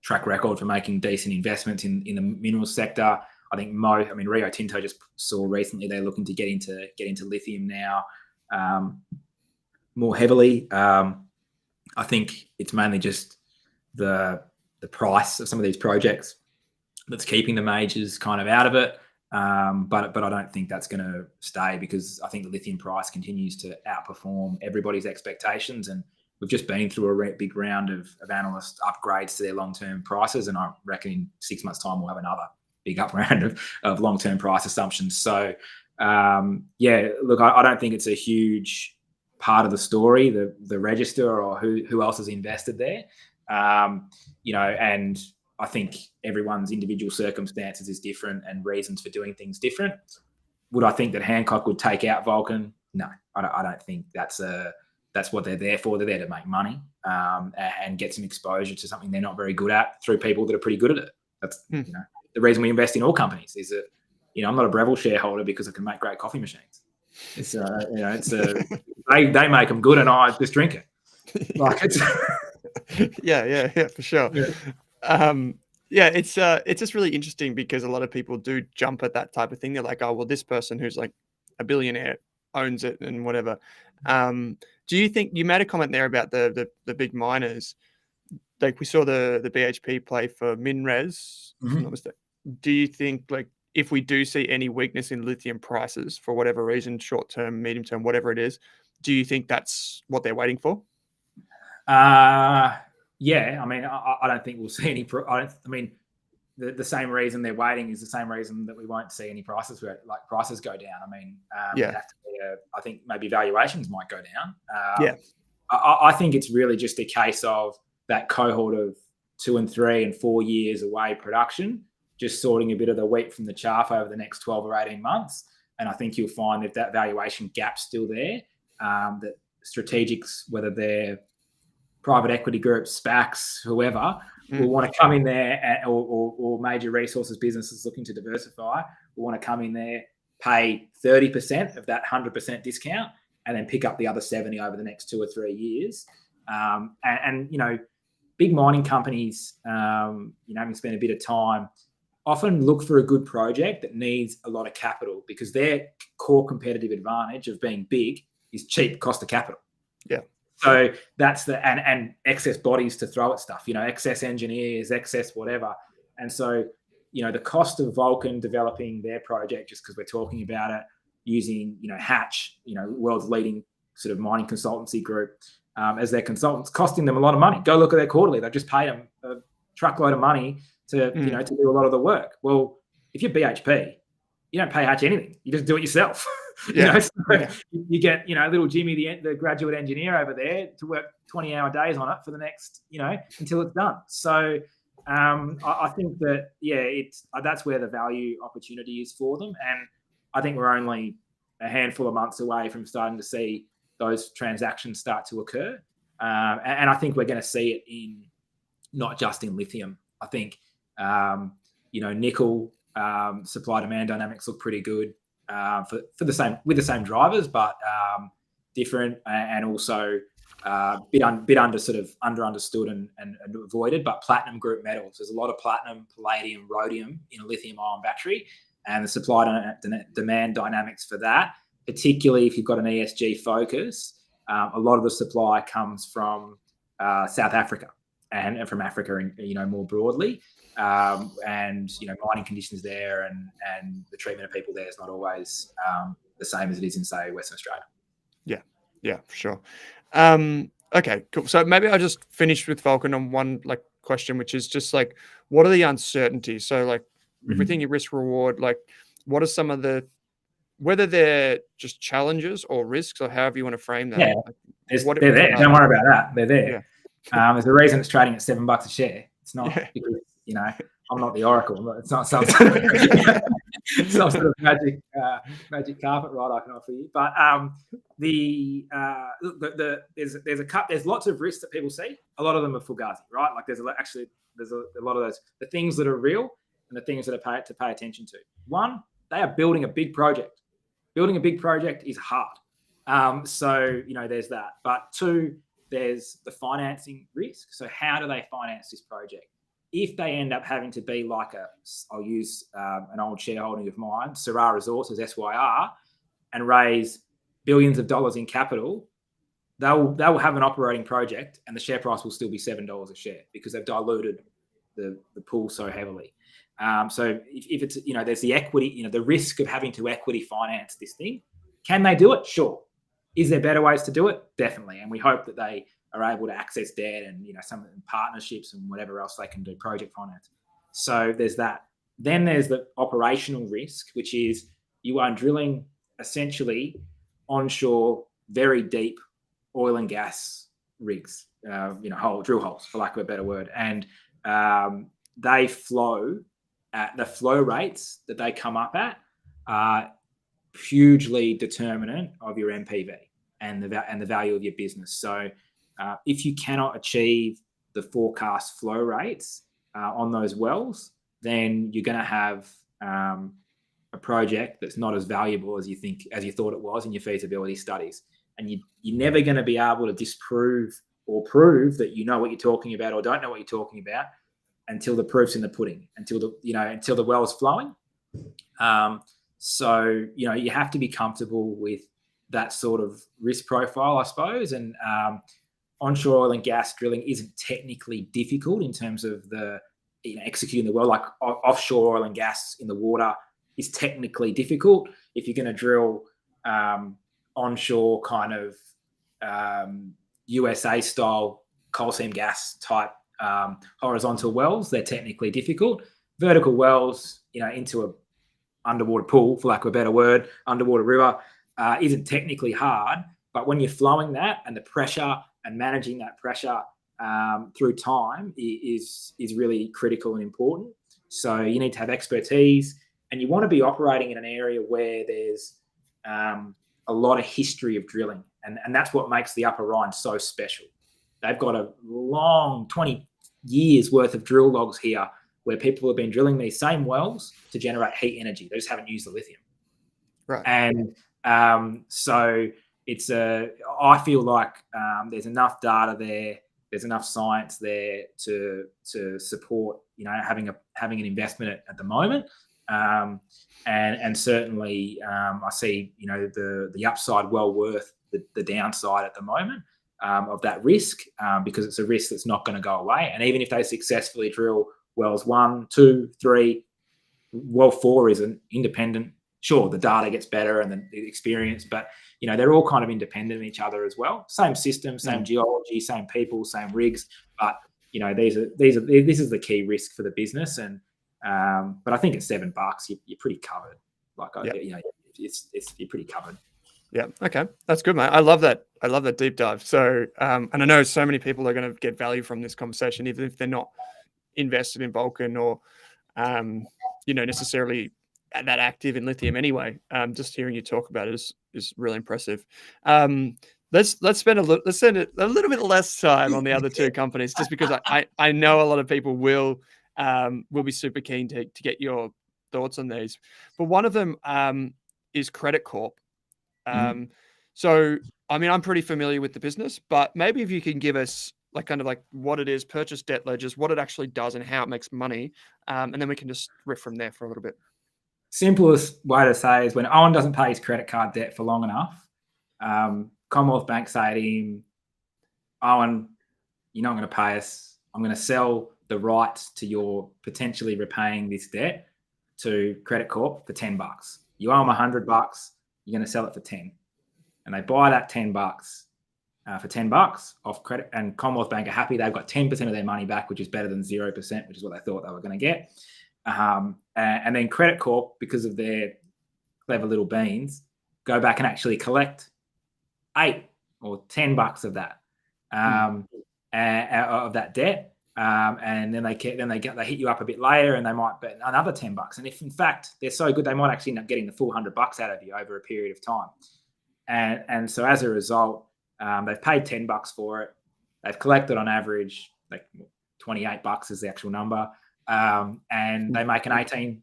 track record for making decent investments in the minerals sector. I think Rio Tinto just saw recently they're looking to get into lithium now more heavily. I think it's mainly just the price of some of these projects that's keeping the majors kind of out of it. But I don't think that's going to stay, because I think the lithium price continues to outperform everybody's expectations, and we've just been through a big round of analyst upgrades to their long-term prices, and I reckon in 6 months' time we'll have another big up round of long-term price assumptions. So yeah, look, I don't think it's a huge part of the story, the register or who else has invested there. And I think everyone's individual circumstances is different and reasons for doing things different. Would I think that Hancock would take out Vulcan? No, I don't think that's what they're there for. They're there to make money and get some exposure to something they're not very good at through people that are pretty good at it. That's the reason we invest in all companies is that I'm not a Breville shareholder because I can make great coffee machines. It's they make them good and I just drink it. Like it's yeah, for sure. Yeah. It's just really interesting because a lot of people do jump at that type of thing. They're like, oh, well, this person who's like a billionaire owns it and whatever. Do you think you made a comment there about the big miners? Like we saw the BHP play for MinRes, if I'm not mistaken. Do you think like if we do see any weakness in lithium prices for whatever reason, short term, medium term, whatever it is, do you think that's what they're waiting for? Yeah, I mean, I don't think we'll see any. The same reason they're waiting is the same reason that we won't see any prices go down. I mean, yeah, have to be I think maybe valuations might go down. Yeah, I think it's really just a case of that cohort of 2 and 3 and 4 years away production, just sorting a bit of the wheat from the chaff over the next 12 or 18 months. And I think you'll find if that valuation gap's still there, that strategics, whether they're private equity groups, SPACs, whoever, will want to come in there or major resources businesses looking to diversify will want to come in there, pay 30% of that 100% discount and then pick up the other 70 over the next 2 or 3 years. Big mining companies, having spent a bit of time, often look for a good project that needs a lot of capital because their core competitive advantage of being big is cheap cost of capital. Yeah. So that's and excess bodies to throw at stuff, excess engineers, excess whatever. And so, the cost of Vulcan developing their project, just because we're talking about it, using, Hatch, world's leading sort of mining consultancy group, as their consultants, costing them a lot of money. Go look at their quarterly. They've just paid them a truckload of money to, to do a lot of the work. Well, if you're BHP, you don't pay Hatch anything. You just do it yourself. You get, little Jimmy, the graduate engineer over there to work 20-hour days on it for the next, until it's done. So I think that, that's where the value opportunity is for them. And I think we're only a handful of months away from starting to see those transactions start to occur. And I think we're going to see it in not just in lithium. I think, nickel, supply demand dynamics look pretty good with the same drivers, but different and also bit understood and avoided. But platinum group metals, there's a lot of platinum, palladium, rhodium in a lithium ion battery, and the supply demand dynamics for that, particularly if you've got an ESG focus, a lot of the supply comes from South Africa and from Africa, and more broadly. Mining conditions there and the treatment of people there is not always the same as it is in, say, Western Australia. Yeah, for sure. Okay, cool. So maybe I'll just finish with Vulcan on one question, which is just what are the uncertainties? So if we think of risk reward, what are some of the, whether they're just challenges or risks or however you want to frame that? Yeah, they're there. Don't worry about that. They're there. Yeah. There's a reason it's trading at $7 a share. It's not because I'm not the oracle. It's not some sort of magic carpet ride I can offer you. But there's lots of risks that people see. A lot of them are fugazi, right? There's a lot of those, the things that are real and the things that are to pay attention to. One, they are building a big project. Building a big project is hard. So there's that. But two, there's the financing risk. So how do they finance this project? If they end up having to be I'll use an old shareholding of mine, Syrah Resources, SYR, and raise billions of dollars in capital, they'll have an operating project and the share price will still be $7 a share because they've diluted the pool so heavily. So if it's, there's the equity, the risk of having to equity finance this thing. Can they do it? Sure. Is there better ways to do it? Definitely. And we hope that they are able to access debt and, some partnerships and whatever else they can do, project finance. So there's that. Then there's the operational risk, which is you are drilling essentially onshore, very deep oil and gas rigs, drill holes, for lack of a better word. And they flow at the flow rates that they come up at are hugely determinant of your NPV and the value of your business. So if you cannot achieve the forecast flow rates on those wells, then you're going to have a project that's not as valuable as you thought it was in your feasibility studies. And you're never going to be able to disprove or prove that you know what you're talking about or don't know what you're talking about until the proof's in the pudding, until the well's flowing. So you have to be comfortable with that sort of risk profile, I suppose. And onshore oil and gas drilling isn't technically difficult in terms of executing the well. Like offshore oil and gas in the water is technically difficult. If you're going to drill onshore kind of USA style coal seam gas type horizontal wells, they're technically difficult. Vertical wells, into a underwater pool, for lack of a better word, underwater river, isn't technically hard. But when you're flowing that and the pressure and managing that pressure through time is really critical and important. So you need to have expertise, and you want to be operating in an area where there's a lot of history of drilling. And that's what makes the Upper Rhine so special. They've got a long 20 years worth of drill logs here where people have been drilling these same wells to generate heat energy. They just haven't used the lithium. Right. And so I feel like there's enough data there, there's enough science there to support, having an investment at the moment. And certainly I see, the upside well worth the downside at the moment of that risk, because it's a risk that's not going to go away. And even if they successfully drill wells 1, 2, 3, well 4 is an independent. Sure, the data gets better and the experience, but they're all kind of independent of each other as well. Same system, same geology, same people, same rigs, but this is the key risk for the business. And but I think at $7, you're pretty covered. Like you're pretty covered. Yeah. Okay. That's good, mate. I love that. I love that deep dive. So, and I know so many people are going to get value from this conversation, even if they're not invested in Vulcan or, necessarily that active in lithium anyway. Just hearing you talk about it is really impressive. Let's spend a little bit less time on the other two companies, just because I know a lot of people will be super keen to get your thoughts on these. But one of them is Credit Corp. So, I mean, I'm pretty familiar with the business, but maybe if you can give us kind of what it is, purchase debt ledgers, what it actually does and how it makes money. And then we can just riff from there for a little bit. Simplest way to say is when Owen doesn't pay his credit card debt for long enough, Commonwealth Bank say to him, Owen, you're not going to pay us. I'm going to sell the rights to your potentially repaying this debt to Credit Corp for $10. You owe them $100. You're going to sell it for 10. And they buy that $10 for $10 off credit. And Commonwealth Bank are happy. They've got 10% of their money back, which is better than 0%, which is what they thought they were going to get. And then Credit Corp, because of their clever little beans, go back and actually collect $8 or $10 of that of that debt. And then they hit you up a bit later, and they might bet another $10. And if in fact they're so good, they might actually end up getting the full $100 out of you over a period of time. And so as a result, they've paid $10 for it. They've collected on average like $28 is the actual number, and they make an 18%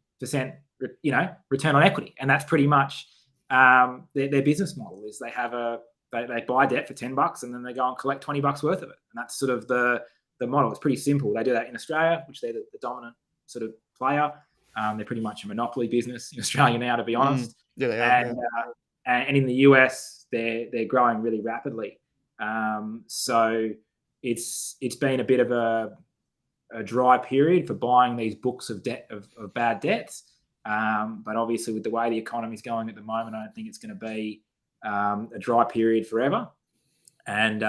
return on equity. And that's pretty much their business model is they buy debt for $10 and then they go and collect $20 worth of it. And that's sort of the model. It's pretty simple. They do that in Australia, which they're the dominant sort of player. They're pretty much a monopoly business in Australia now, to be honest. Yeah, they are. And in the US, they're growing really rapidly. So it's been a bit of a dry period for buying these books of debt of bad debts. But obviously, with the way the economy is going at the moment, I don't think it's going to be a dry period forever. And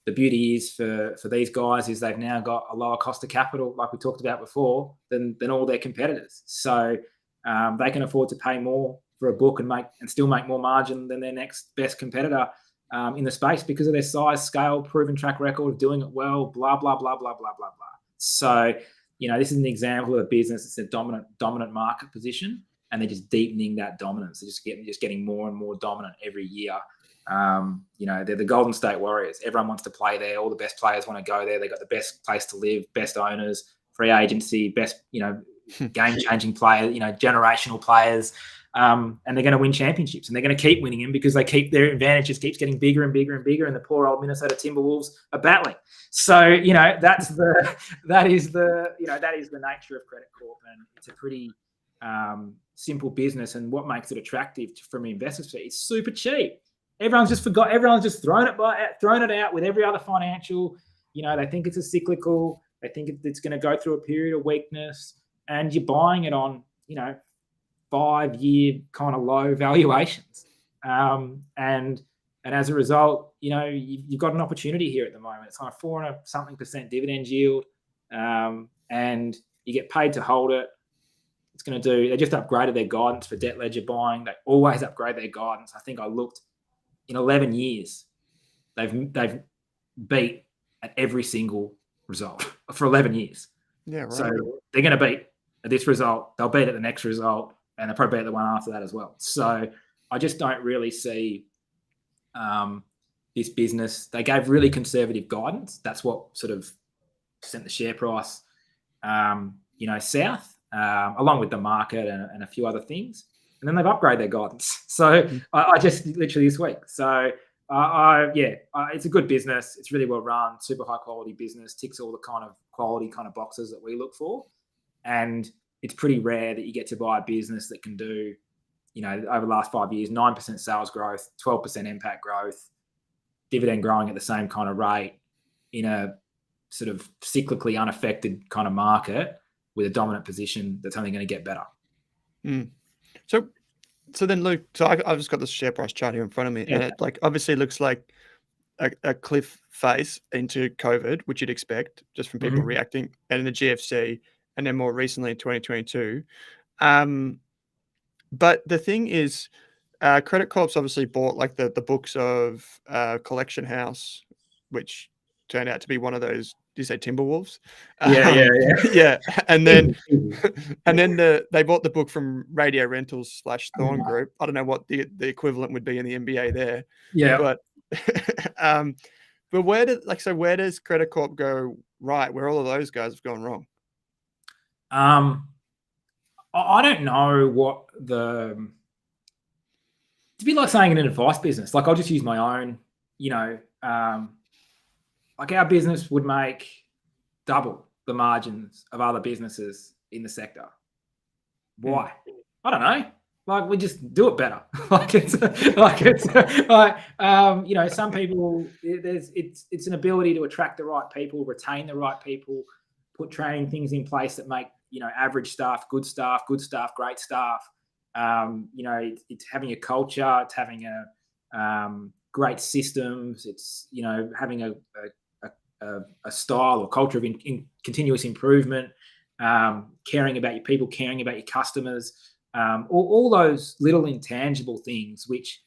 the beauty is for these guys is they've now got a lower cost of capital, like we talked about before, than all their competitors. So they can afford to pay more for a book and still make more margin than their next best competitor in the space because of their size, scale, proven track record of doing it well, blah, blah, blah, blah, blah, blah, blah. So, this is an example of a business that's a dominant market position, and they're just deepening that dominance. They're just getting more and more dominant every year. They're the Golden State Warriors. Everyone wants to play there. All the best players want to go there. They've got the best place to live, best owners, free agency, best, game-changing players, generational players. And they're going to win championships, and they're going to keep winning them because their advantage just keeps getting bigger and bigger and bigger, and the poor old Minnesota Timberwolves are battling. So, that is the nature of Credit Corp, and it's a pretty simple business. And what makes it attractive from investors is super cheap. Everyone's just thrown it out with every other financial. They think it's a cyclical. They think it's going to go through a period of weakness, and you're buying it on 5-year kind of low valuations, and as a result, you've got an opportunity here at the moment. It's on a 4% dividend yield, and you get paid to hold it. It's going to do. They just upgraded their guidance for debt ledger buying. They always upgrade their guidance. I think I looked in 11 years. They've beat at every single result for 11 years. Yeah, right. So they're going to beat at this result. They'll beat at the next result, and they'll probably beat the one after that as well. So I just don't really see this business. They gave really conservative guidance. That's what sort of sent the share price, south, along with the market and a few other things. And then they've upgraded their guidance. So I just literally this week. So it's a good business. It's really well run, super high quality business, ticks all the kind of quality kind of boxes that we look for. And it's pretty rare that you get to buy a business that can do, over the last 5 years, 9% sales growth, 12% NPAT growth, dividend growing at the same kind of rate in a sort of cyclically unaffected kind of market with a dominant position that's only going to get better. So then, Luke, I've just got this share price chart here in front of me, and it obviously looks like a cliff face into COVID, which you'd expect just from people reacting, and the GFC, and then more recently in 2022. But the thing is, Credit Corp's obviously bought the books of Collection House, which turned out to be one of those. Do you say Timberwolves? Yeah. And then they bought the book from Radio Rentals / Thorn Group. I don't know what the equivalent would be in the NBA there. Yeah. But where does Credit Corp go right where all of those guys have gone wrong? I don't know what to be like saying in an advice business. I'll just use my own, our business would make double the margins of other businesses in the sector. Why? I don't know. We just do it better. Some people, it's an ability to attract the right people, retain the right people, put training things in place that make, average staff, great staff. It's having a culture, it's having great systems. It's, having a style or culture of continuous improvement, caring about your people, caring about your customers, all those little intangible things, which,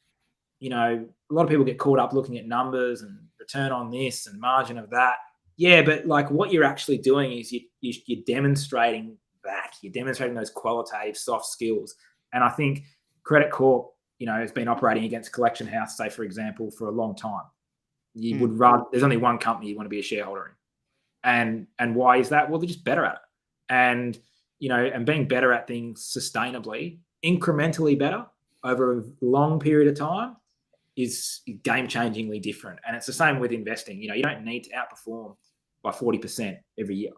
a lot of people get caught up looking at numbers and return on this and margin of that. Yeah, but what you're actually doing is you're demonstrating that. You're demonstrating those qualitative soft skills. And I think Credit Corp, has been operating against Collection House, say, for example, for a long time. You would rather, there's only one company you want to be a shareholder in. And why is that? Well, they're just better at it. And, and being better at things sustainably, incrementally better over a long period of time is game-changingly different. And it's the same with investing. You don't need to outperform by 40% every year.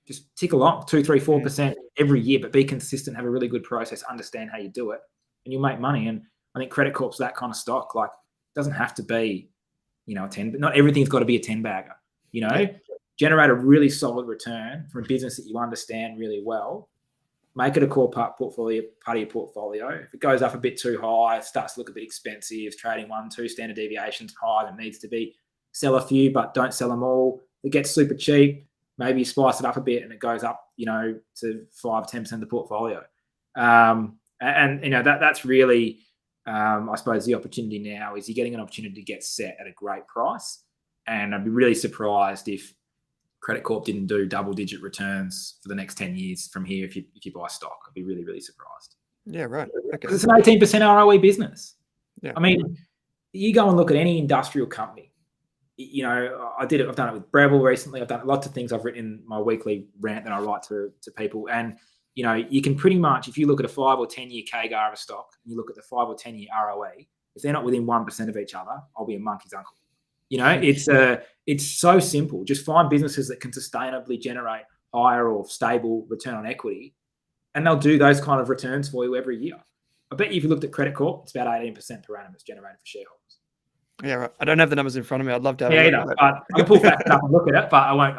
Just tick along 2, 3, 4% every year, but be consistent, have a really good process, understand how you do it, and you'll make money. And I think Credit Corp's that kind of stock. It doesn't have to be, a 10, but not everything's got to be a 10 bagger, generate a really solid return from a business that you understand really well, make it a core part of your portfolio. If it goes up a bit too high, it starts to look a bit expensive, trading 1, 2 standard deviations higher than needs to be, sell a few, but don't sell them all. It gets super cheap. Maybe you spice it up a bit and it goes up, to 5, 10% of the portfolio. And that's really, I suppose, the opportunity now is you're getting an opportunity to get set at a great price. And I'd be really surprised if Credit Corp didn't do double-digit returns for the next 10 years from here if you buy stock. I'd be really, really surprised. Yeah, right. Okay. It's an 18% ROE business. Yeah. I mean, you go and look at any industrial company. I've done it with Breville recently. I've done lots of things. I've written in my weekly rant that I write to people. And, you can pretty much, if you look at a 5 or 10 year CAGR of a stock, and you look at the 5 or 10 year ROE, if they're not within 1% of each other, I'll be a monkey's uncle. It's so simple. Just find businesses that can sustainably generate higher or stable return on equity, and they'll do those kind of returns for you every year. I bet you if you looked at Credit Corp, it's about 18% per annum it's generated for shareholders. Yeah, right. I don't have the numbers in front of me. I'd love to have a look. I can pull facts up and look at it, but I won't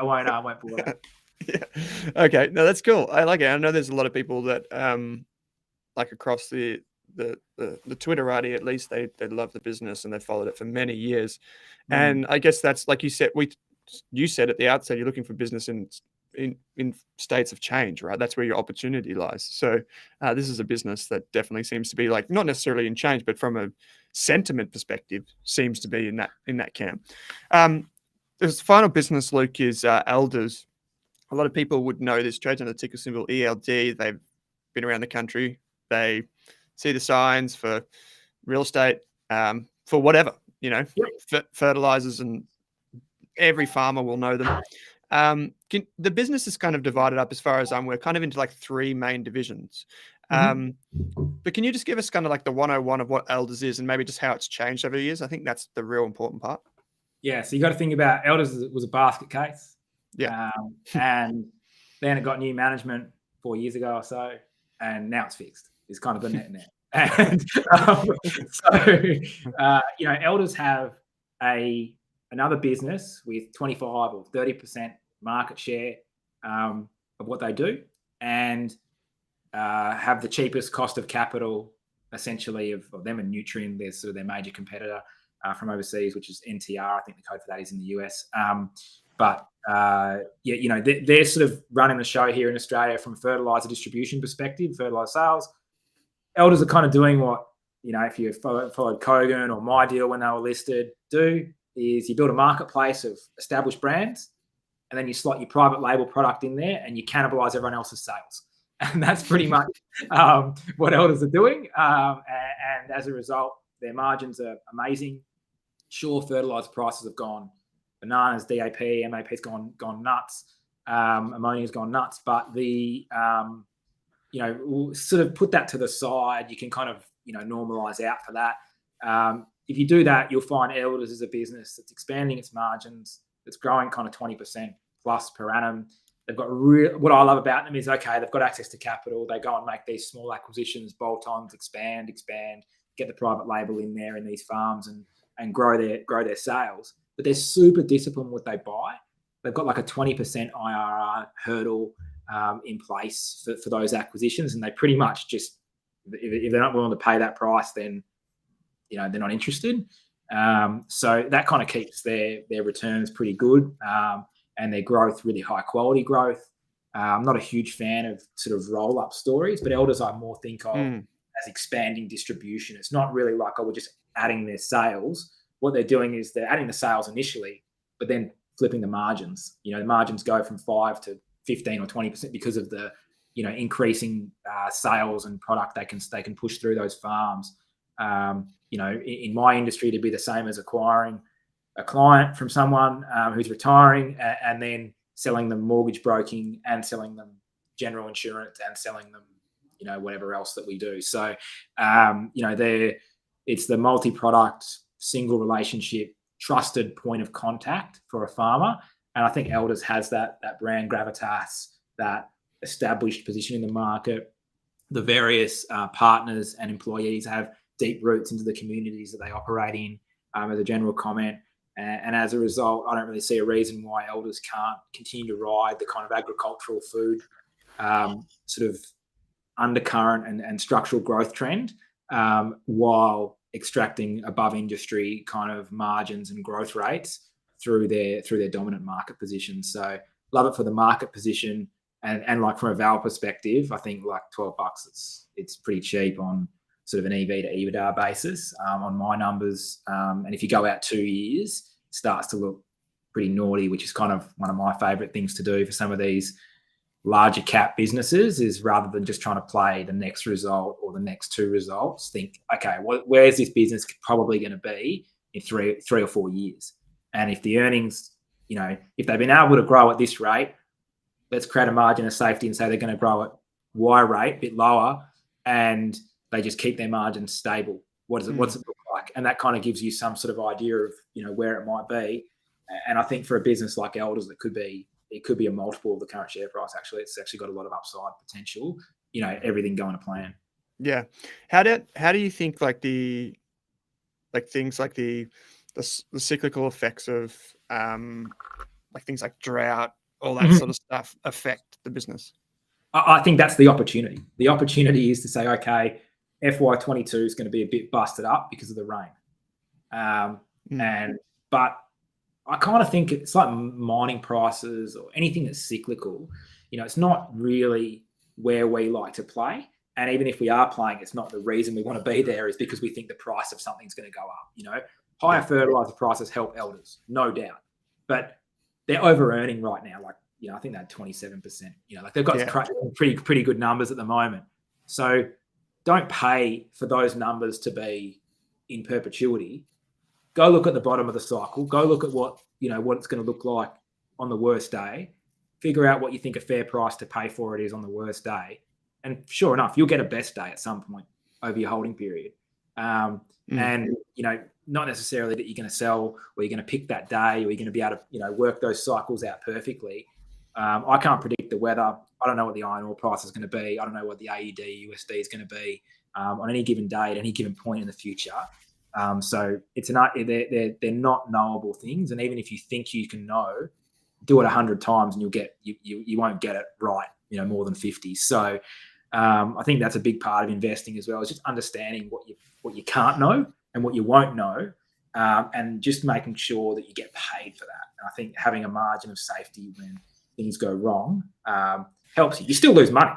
pull it up. Yeah. Okay. No, that's cool. I like it. I know there's a lot of people that like across the Twitterati, at least they love the business and they followed it for many years. And I guess that's like you said at the outset, you're looking for business in states of change, right? That's where your opportunity lies. So this is a business that definitely seems to be like not necessarily in change, but from a sentiment perspective, seems to be in that camp. The final business, Luke, is Elders. A lot of people would know this, trades on the ticker symbol ELD. They've been around the country. They see the signs for real estate, for whatever, fertilizers, and every farmer will know them. The business is kind of divided up, as far as I'm aware, kind of into like 3 main divisions. But can you just give us kind of like the 101 of what Elders is and maybe just how it's changed over the years? I think that's the real important part. Yeah, so you got to think about Elders was a basket case. Yeah. And then it got new management 4 years ago or so, and now it's fixed. It's kind of the net. And Elders have another business with 25 or 30% market share of what they do, and have the cheapest cost of capital, essentially, of them and Nutrien. They're sort of their major competitor from overseas, which is NTR. I think the code for that is in the US. They're sort of running the show here in Australia from a fertilizer distribution perspective, fertilizer sales. Elders are kind of doing what, if you followed Kogan or MyDeal when they were listed, is you build a marketplace of established brands, and then you slot your private label product in there and you cannibalize everyone else's sales. And that's pretty much what Elders are doing. And as a result, their margins are amazing. Sure, fertilizer prices have gone bananas, DAP, MAP's gone nuts, ammonia's gone nuts, but we'll sort of put that to the side. You can kind of, normalize out for that. If you do that, you'll find Elders is a business that's expanding its margins, that's growing kind of 20% plus per annum. They've got what I love about them is, okay, they've got access to capital. They go and make these small acquisitions, bolt-ons, expand, get the private label in there in these farms and grow their sales. But they're super disciplined what they buy. They've got like a 20% IRR hurdle in place for those acquisitions, and they pretty much just, if they're not willing to pay that price, then they're not interested. So that kind of keeps their returns pretty good, and their growth really high quality growth. I'm not a huge fan of sort of roll up stories, but Elders I more think of as expanding distribution. It's not really like, we're just adding their sales. What they're doing is they're adding the sales initially, but then flipping the margins. The margins go from 5 to 15 or 20% because of the, increasing sales and product they can push through those farms. In my industry, to be the same as acquiring a client from someone who's retiring and then selling them mortgage broking and selling them general insurance and selling them, whatever else that we do. So, it's the multi-product, single relationship, trusted point of contact for a farmer. And I think Elders has that brand gravitas, that established position in the market. The various partners and employees have deep roots into the communities that they operate in, as a general comment. And as a result, I don't really see a reason why Elders can't continue to ride the kind of agricultural food sort of undercurrent and structural growth trend, while extracting above industry kind of margins and growth rates through their dominant market position. So love it for the market position, And like from a val perspective, I think like $12, it's pretty cheap on sort of an EV to EBITDA basis on my numbers. And if you go out 2 years, it starts to look pretty naughty, which is kind of one of my favorite things to do for some of these larger cap businesses, is rather than just trying to play the next result or the next 2 results, think, okay, where's this business probably going to be in three or 4 years? And if the earnings, if they've been able to grow at this rate, let's create a margin of safety and say they're going to grow at Y rate, a bit lower, and they just keep their margins stable. What's it look like? And that kind of gives you some sort of idea of, where it might be. And I think for a business like Elders, it could be a multiple of the current share price. Actually, it's actually got a lot of upside potential. Everything going to plan. Yeah. How do you think things like the cyclical effects of like things like drought, all that sort of stuff affect the business? I think that's the opportunity. The opportunity is to say, okay, FY22 is going to be a bit busted up because of the rain. But I kind of think it's like mining prices or anything that's cyclical. It's not really where we like to play. And even if we are playing, it's not the reason we want to be there is because we think the price of something's going to go up. Higher fertilizer prices help Elders, no doubt. But they're over-earning right now. Like, I think they're 27%. Like they've got pretty good numbers at the moment. So don't pay for those numbers to be in perpetuity. Go look at the bottom of the cycle. Go look at what it's going to look like on the worst day. Figure out what you think a fair price to pay for it is on the worst day. And sure enough, you'll get a best day at some point over your holding period. And, not necessarily that you're going to sell or you're going to pick that day or you're going to be able to, work those cycles out perfectly. I can't predict the weather. I don't know what the iron ore price is going to be. I don't know what the AUD, USD is going to be on any given day at any given point in the future. So they're not knowable things. And even if you think you can know, do it 100 times and you won't get it right, more than 50. So I think that's a big part of investing as well, is just understanding what you can't know and what you won't know, and just making sure that you get paid for that. And I think having a margin of safety when things go wrong helps you. You still lose money.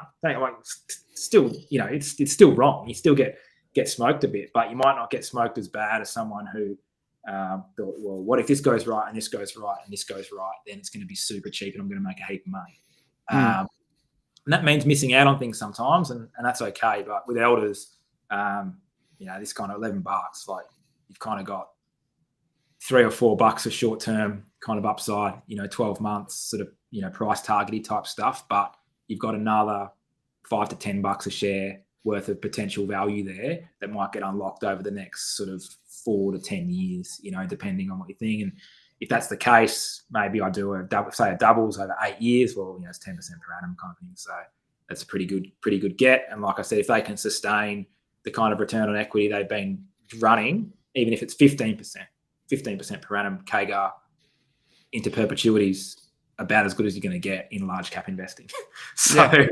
Still, it's still wrong. You still get smoked a bit, but you might not get smoked as bad as someone who thought, well, what if this goes right and this goes right and this goes right? Then it's going to be super cheap and I'm going to make a heap of money. And that means missing out on things sometimes, and that's okay. But with Elders, this kind of $11, like you've kind of got $3 or $4 of short-term kind of upside, 12 months sort of, price targeted type stuff, but you've got another $5 to $10 a share worth of potential value there that might get unlocked over the next sort of 4 to 10 years, depending on what you think. And if that's the case, maybe I do a doubles over 8 years. Well, it's 10% per annum kind of thing. So that's a pretty good get. And like I said, if they can sustain the kind of return on equity they've been running, even if it's 15% per annum CAGR into perpetuities, about as good as you're going to get in large cap investing. That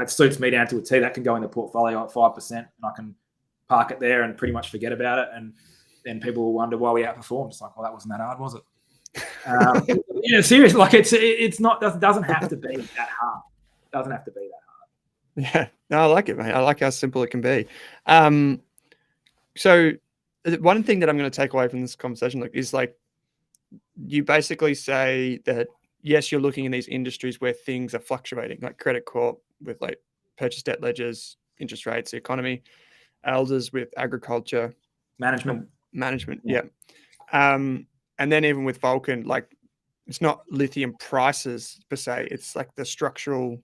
suits me down to a T. That can go in the portfolio at 5%, and I can park it there and pretty much forget about it. And then people will wonder why we outperformed. It's like, well, that wasn't that hard, was it? Seriously, like it's not, doesn't have to be that hard. It doesn't have to be that hard. Yeah, no, I like it, mate. I like how simple it can be. So one thing that I'm going to take away from this conversation is like, you basically say that, yes, you're looking in these industries where things are fluctuating, like Credit Corp with like purchase debt ledgers, interest rates, the economy, Elders with agriculture, management. Yeah. And then even with Vulcan, like it's not lithium prices per se, it's like the structural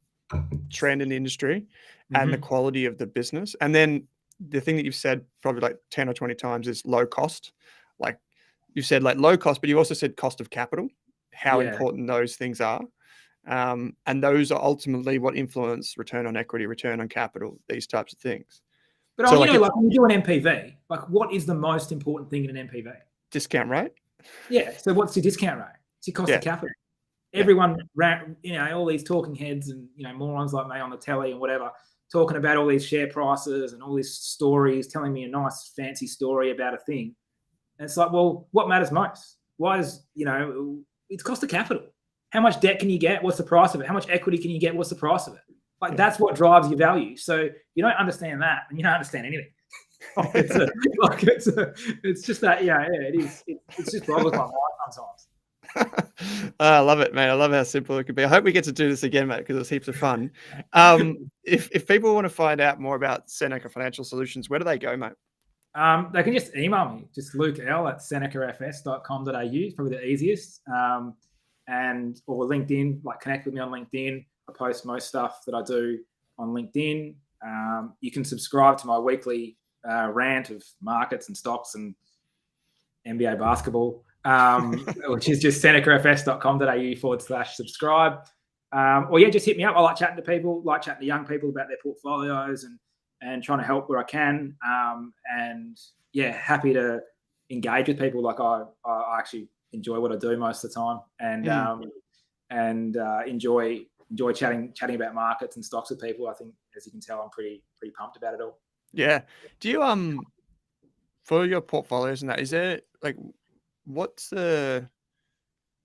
trend in the industry and the quality of the business. And then the thing that you've said probably like 10 or 20 times is low cost. Like you said like low cost, but you also said cost of capital, how important those things are. And those are ultimately what influence return on equity, return on capital, these types of things. But so like when you do an NPV, like what is the most important thing in an NPV? Discount rate. Yeah. So what's your discount rate? It's your cost of capital. Everyone, all these talking heads and, morons like me on the telly and whatever, talking about all these share prices and all these stories, telling me a nice fancy story about a thing. And it's like, well, what matters most? Why is, it's cost of capital. how much debt can you get? What's the price of it? How much equity can you get? What's the price of it? Like, that's what drives your value. So you don't understand that, and you don't understand anything. It's just that, it is. It's just boggles my mind sometimes. I love it, mate. I love how simple it could be. I hope we get to do this again, mate, because it's heaps of fun. If people want to find out more about Seneca Financial Solutions, where do they go, mate? They can just email me, just lukeL@senecafs.com.au, is probably the easiest. Or LinkedIn, like connect with me on LinkedIn. I post most stuff that I do on LinkedIn. You can subscribe to my weekly rant of markets and stocks and NBA basketball, which is just senecafs.com.au/subscribe. Just hit me up. I like chatting to people, like chatting to young people about their portfolios and trying to help where I can. Happy to engage with people. Like I actually enjoy what I do most of the time, and enjoy chatting about markets and stocks with people. I think, as you can tell, I'm pretty pumped about it all. Yeah. Do you for your portfolios and that, is there like, what's the,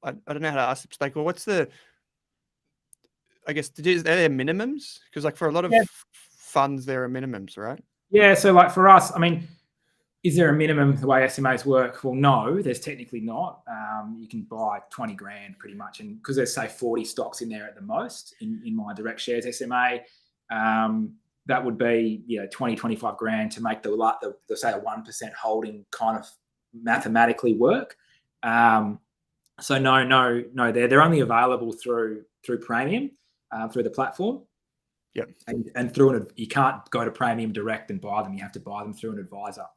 I don't know how to ask this, like, well, what's the, I guess, are there minimums? Because like for a lot of funds, there are minimums, right? Yeah. So like for us, I mean, is there a minimum the way SMAs work? Well, no, there's technically not. You can buy 20 grand pretty much. And because there's, say, 40 stocks in there at the most in my direct shares SMA, that would be 20, 25 grand to make the say a 1% holding kind of mathematically work. So no, they're only available through Praemium, through the platform. Yep. And through you can't go to Praemium direct and buy them. You have to buy them through an advisor.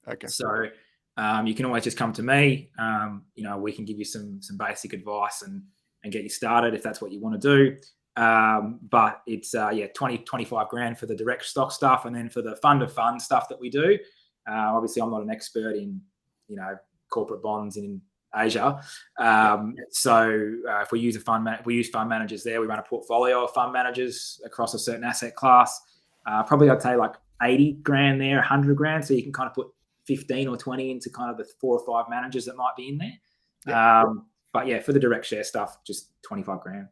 Okay. So you can always just come to me. We can give you some basic advice and get you started if that's what you want to do. But it's 20, 25 grand for the direct stock stuff, and then for the fund of fund stuff that we do. Obviously, I'm not an expert in corporate bonds in Asia. If we use we use fund managers there. We run a portfolio of fund managers across a certain asset class. Probably I'd say like 80 grand there, 100 grand. So you can kind of put 15 or 20 into kind of the 4 or 5 managers that might be in there. For the direct share stuff, just 25 grand.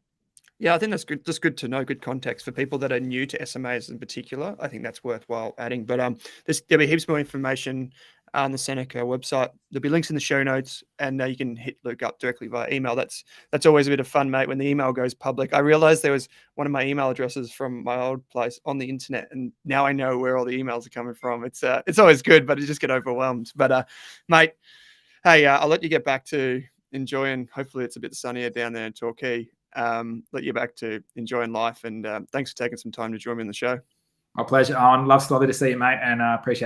Yeah, I think that's good. That's good to know. Good context for people that are new to SMAs in particular. I think that's worthwhile adding. But there'll be heaps more information on the Seneca website. There'll be links in the show notes, and you can hit Luke up directly via email. That's always a bit of fun, mate, when the email goes public. I realized there was one of my email addresses from my old place on the internet, and now I know where all the emails are coming from. It's always good, but you just get overwhelmed. But mate, hey, I'll let you get back to enjoying. Hopefully, it's a bit sunnier down there in Torquay. Let you back to enjoying life, and thanks for taking some time to join me on the show. My pleasure, Owen. Lovely to see you, mate, and appreciate it.